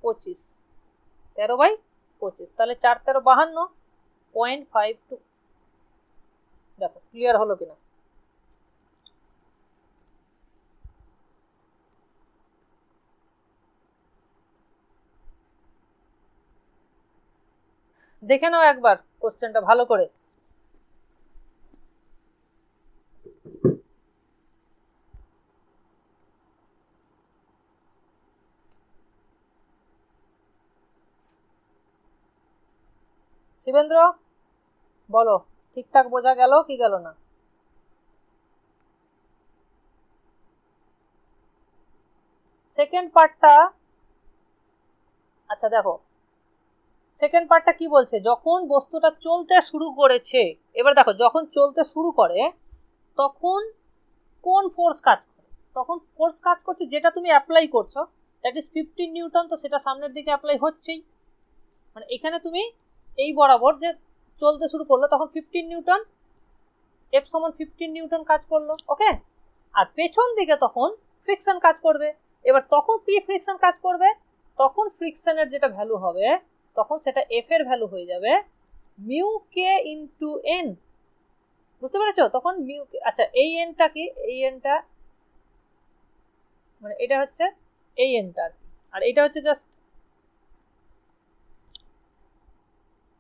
Speaker 1: 25, 13 by 25। তাহলে 4 13 52, 0.52। দেখো ক্লিয়ার হলো কিনা? দেখে নাও একবার কোশ্চেনটা ভালো করে। শিবেন্দ্র বলো ঠিকঠাক বোঝা গেল কি গেল না? সেকেন্ড পার্টটা, আচ্ছা দেখো সেকেন্ড পার্টটা কি বলছে, যখন বস্তুটা চলতে শুরু করেছে। এবার দেখো যখন চলতে শুরু করে তখন কোন ফোর্স কাজ করে? তখন ফোর্স কাজ করছে যেটা তুমি অ্যাপ্লাই করছো, দ্যাট ইজ 15 নিউটন। তো সেটা সামনের দিকে অ্যাপ্লাই হচ্ছেই, মানে এখানে তুমি এই বরাবর যে চলতে শুরু করলো তখন 15 নিউটন, এফ সমান 15 নিউটন কাজ করলো। ওকে, আর পেছন দিকে তখন ফ্রিকশন কাজ করবে। এবার তখন কি ফ্রিকশন কাজ করবে? তখন ফ্রিকশনের যেটা ভ্যালু হবে তখন সেটা এফ এর ভ্যালু হয়ে যাবে মিউ কে ইন্টু এন। বুঝতে পেরেছো? তখন মিউ, আচ্ছা এই এনটা কি? এই এনটা মানে এটা হচ্ছে এই এনটা, আর এটা হচ্ছে জাস্ট,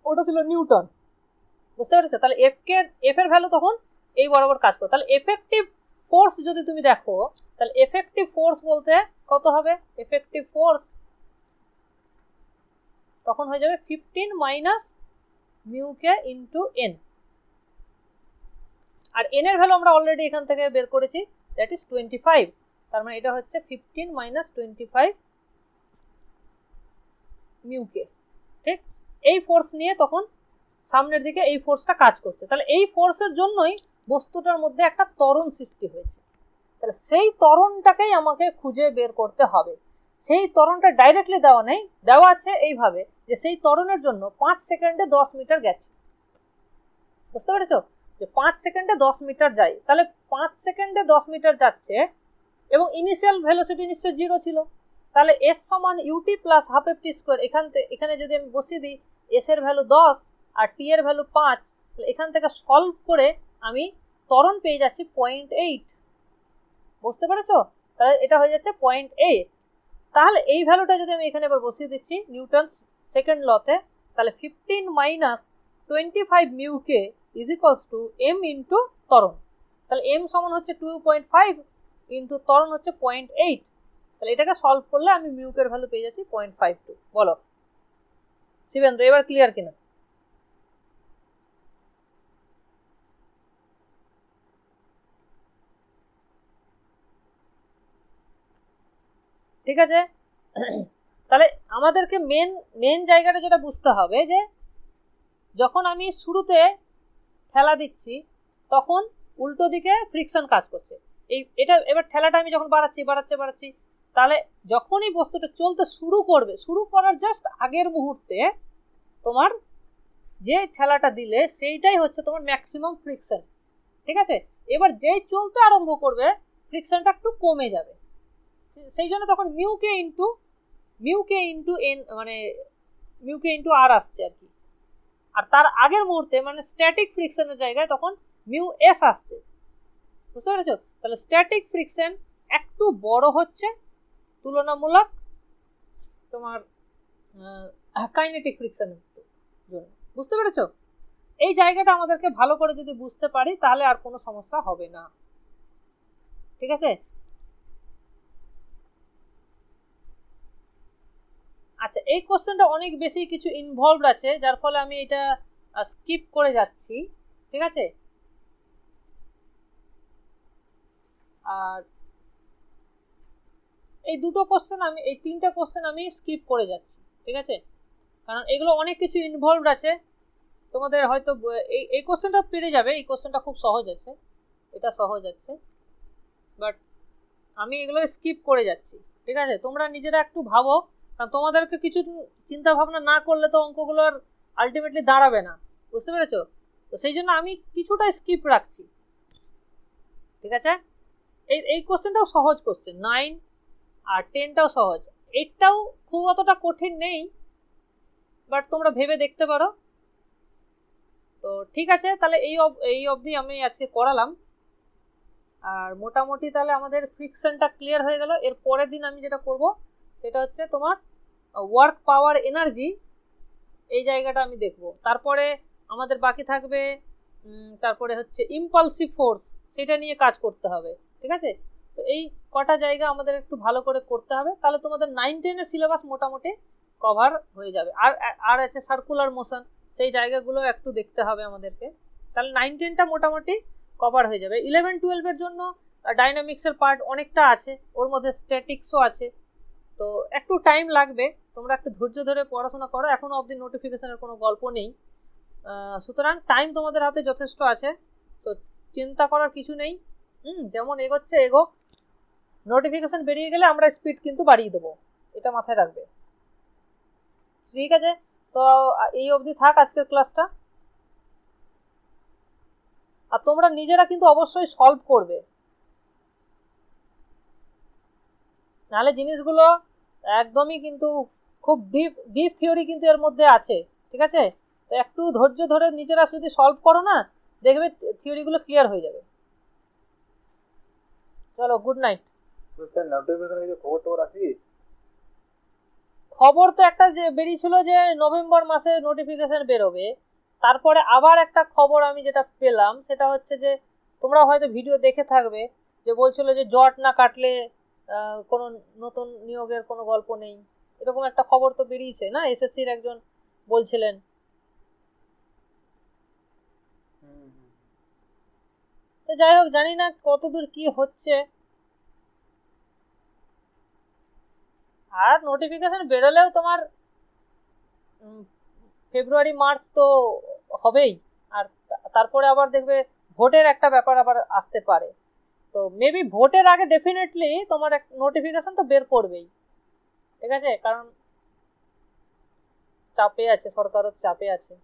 Speaker 1: ওটা ছিল নিউটন। বুঝতে পেরেছো? তাহলে এফ এর ভ্যালু তখন এই বরাবর কাজ করে। তাহলে এফেক্টিভ ফোর্স যদি তুমি দেখো, তাহলে এফেক্টিভ ফোর্স বলতে কত হবে? এফেক্টিভ ফোর্স তখন হয়ে যাবে 15 মাইনাস মিউকে ইন্টু এন। আর এন এর ভ্যালু আমরা অলরেডি এখান থেকে বের করেছি, দ্যাট ইজ 25। তার মানে এটা হচ্ছে 15 মাইনাস 25 মিউকে। ঠিক, এই ফোর্স নিয়ে তখন সামনের দিকে এই ফোর্সটা কাজ করছে। তাহলে এই ফোর্সের জন্যই বস্তুটার মধ্যে একটা ত্বরণ সৃষ্টি হয়েছে। তাহলে সেই ত্বরণটাকেই আমাকে খুঁজে বের করতে হবে। সেই ত্বরণটা ডাইরেক্টলি দেওয়া নেই, দেওয়া আছে এইভাবে যে সেই ত্বরণের জন্য 5 সেকেন্ডে 10 মিটার গেছে। বুঝতে পেরেছো? যে 5 সেকেন্ডে 10 মিটার যায়, তাহলে 5 সেকেন্ডে 10 মিটার যাচ্ছে এবং ইনিশিয়াল ভেলোসিটি নিশ্চয়ই 0 ছিল। তাহলে এস সমান ut plus half F T square. এখানে যদি আমি বসিয়ে দিই এস এর ভ্যালু 10 আর টি এর ভ্যালু 5, তাহলে এখান থেকে সলভ করে আমি ত্বরণ পেয়ে যাচ্ছি 0.8। বুঝতে পেরেছো? তাহলে এটা হয়ে যাচ্ছে 0.8। তাহলে এই ভ্যালুটা যদি আমি এখানে এবার বসিয়ে দিচ্ছি নিউটনস সেকেন্ড লতে, তাহলে 15 মাইনাস 25 মিউকে is equals to M into ত্বরণ। তাহলে এম সমান হচ্ছে 2.5 ইন্টু ত্বরণ হচ্ছে 0.8। তাহলে এটাকে সলভ করলে আমি মিউকের ভ্যালু পেয়ে যাচ্ছি 0.52। বলো শিবেন্দ্র এবার ক্লিয়ার কিনা? ঠিক আছে, তাহলে আমাদেরকে মেন জায়গাটা যেটা বুঝতে হবে যে যখন আমি শুরুতে ঠেলা দিচ্ছি তখন উল্টো দিকে ফ্রিকশন কাজ করছে। এটা এবার ঠেলাটা আমি যখন বাড়াচ্ছি, তাহলে যখনই বস্তুটা চলতে শুরু করবে, শুরু করার জাস্ট আগের মুহূর্তে তোমার যে ঠেলাটা দিলে সেইটাই হচ্ছে তোমার ম্যাক্সিমাম ফ্রিকশন। ঠিক আছে, এবার যেই চলতে আরম্ভ করবে ফ্রিকশনটা একটু কমে যাবে, সেই জন্য তখন মিউকে ইন্টু এন মানে মিউকে ইন্টু আর আসছে আর কি। আর তার আগের মুহূর্তে মানে স্ট্যাটিক ফ্রিকশনের জায়গায় তখন মিউ এস আসছে, বুঝতে পেরেছো? তাহলে স্ট্যাটিক ফ্রিকশন একটু বড় হচ্ছে তুলনামূলক তোমার কাইনেটিক ফ্রিকশনের জন্য, বুঝতে পেরেছো? এই জায়গাটা আমাদেরকে ভালো করে যদি বুঝতে পারি তাহলে আর কোনো সমস্যা হবে না, ঠিক আছে? আচ্ছা, এই কোশ্চেনটা অনেক বেশি কিছু ইনভলভড আছে, যার ফলে আমি এটা স্কিপ করে যাচ্ছি, ঠিক আছে? আর এই দুটো কোশ্চেন আমি, এই তিনটা কোশ্চেন আমি স্কিপ করে যাচ্ছি, ঠিক আছে? কারণ এগুলো অনেক কিছু ইনভলভড আছে, তোমাদের হয়তো এই কোশ্চেনটা পেরে যাবে, এই কোশ্চেনটা খুব সহজ আছে, এটা সহজ আছে, বাট আমি এগুলো স্কিপ করে যাচ্ছি, ঠিক আছে? তোমরা নিজেরা একটু ভাবো, কারণ তোমাদেরকে কিছু চিন্তা ভাবনা না করলে তো অঙ্কগুলোর আলটিমেটলি দাঁড়াবে না, বুঝতে পেরেছো? তো সেই জন্য আমি কিছুটা স্কিপ রাখছি, ঠিক আছে? এই কোশ্চেনটাও সহজ কোশ্চেন, 9 আর 10টাও সহজ, 8টাও খুব অতটা কঠিন নেই, বাট তোমরা ভেবে দেখতে পারো। তো ঠিক আছে, তাহলে এই অবধি আমি আজকে করালাম। আর মোটামুটি তাহলে আমাদের ফ্রিকশনটা ক্লিয়ার হয়ে গেল। এর পরের দিন আমি যেটা করব সেটা হচ্ছে তোমার ওয়ার্ক পাওয়ার এনার্জি, এই জায়গাটা আমি দেখব। তারপরে আমাদের বাকি থাকবে তারপরে হচ্ছে ইম্পালসিভ ফোর্স, সেটা নিয়ে কাজ করতে হবে, ঠিক আছে? তো এই কটা জায়গা আমাদের একটু ভালো করে করতে হবে, তাহলে তোমাদের 9-10 এর সিলেবাস মোটামুটি কভার হয়ে যাবে। আর আছে সার্কুলার মোশন, সেই জায়গাগুলো একটু দেখতে হবে আমাদেরকে, তাহলে 9-10টা মোটামুটি কভার হয়ে যাবে। 11-12 এর জন্য ডাইনামিক্সের পার্ট অনেকটা আছে, ওর মধ্যে স্ট্যাটিক্সও আছে, তো একটু টাইম লাগবে, তোমরা একটু ধৈর্য ধরে পড়াশোনা করো, এখনো অবধি নোটিফিকেশনের কোনো গল্প নেই, সুতরাং টাইম তোমাদের হাতে যথেষ্ট আছে, তো চিন্তা করার কিছু নেই। যেমন এগোচ্ছে এগো, নোটিফিকেশন বেরিয়ে গেলে আমরা স্পিড কিন্তু বাড়িয়ে দেবো, এটা মাথায় রাখবে, ঠিক আছে? তো এই অবধি থাক আজকের ক্লাসটা, আর তোমরা নিজেরা কিন্তু অবশ্যই সলভ করবে, নাহলে জিনিসগুলো একদমই কিন্তু খুব ডিপ থিওরি কিন্তু এর মধ্যে আছে, ঠিক আছে? তো একটু ধৈর্য ধরে নিজেরা যদি সলভ করো না, দেখবে থিওরিগুলো ক্লিয়ার হয়ে যাবে। চলো, গুড নাইট। খবর তো একটা যে বেরিয়েছিল যে নভেম্বর মাসে নোটিফিকেশন বেরোবে, তারপরে আবার একটা খবর আমি যেটা পেলাম সেটা হচ্ছে যে তোমরা হয়তো ভিডিও দেখে থাকবে, যে বলছিল যে জট না কাটলে কোনো নতুন নিয়োগের কোনো গল্প নেই, এরকম একটা খবর তো বেরিয়েছে না, এসএসসির একজন বলছিলেন। তো যাই হোক, জানি না কতদূর কি হচ্ছে, আর নোটিফিকেশন বেরোলেও তোমার ফেব্রুয়ারি মার্চ তো হবেই, আর তারপরে আবার দেখবে ভোটের একটা ব্যাপার আবার আসতে পারে, তো মেবি ভোটের আগে ডেফিনেটলি তোমার এক নোটিফিকেশন তো বের করবেই, ঠিক আছে? কারণ চাপে আছে, সরকারও চাপে আছে।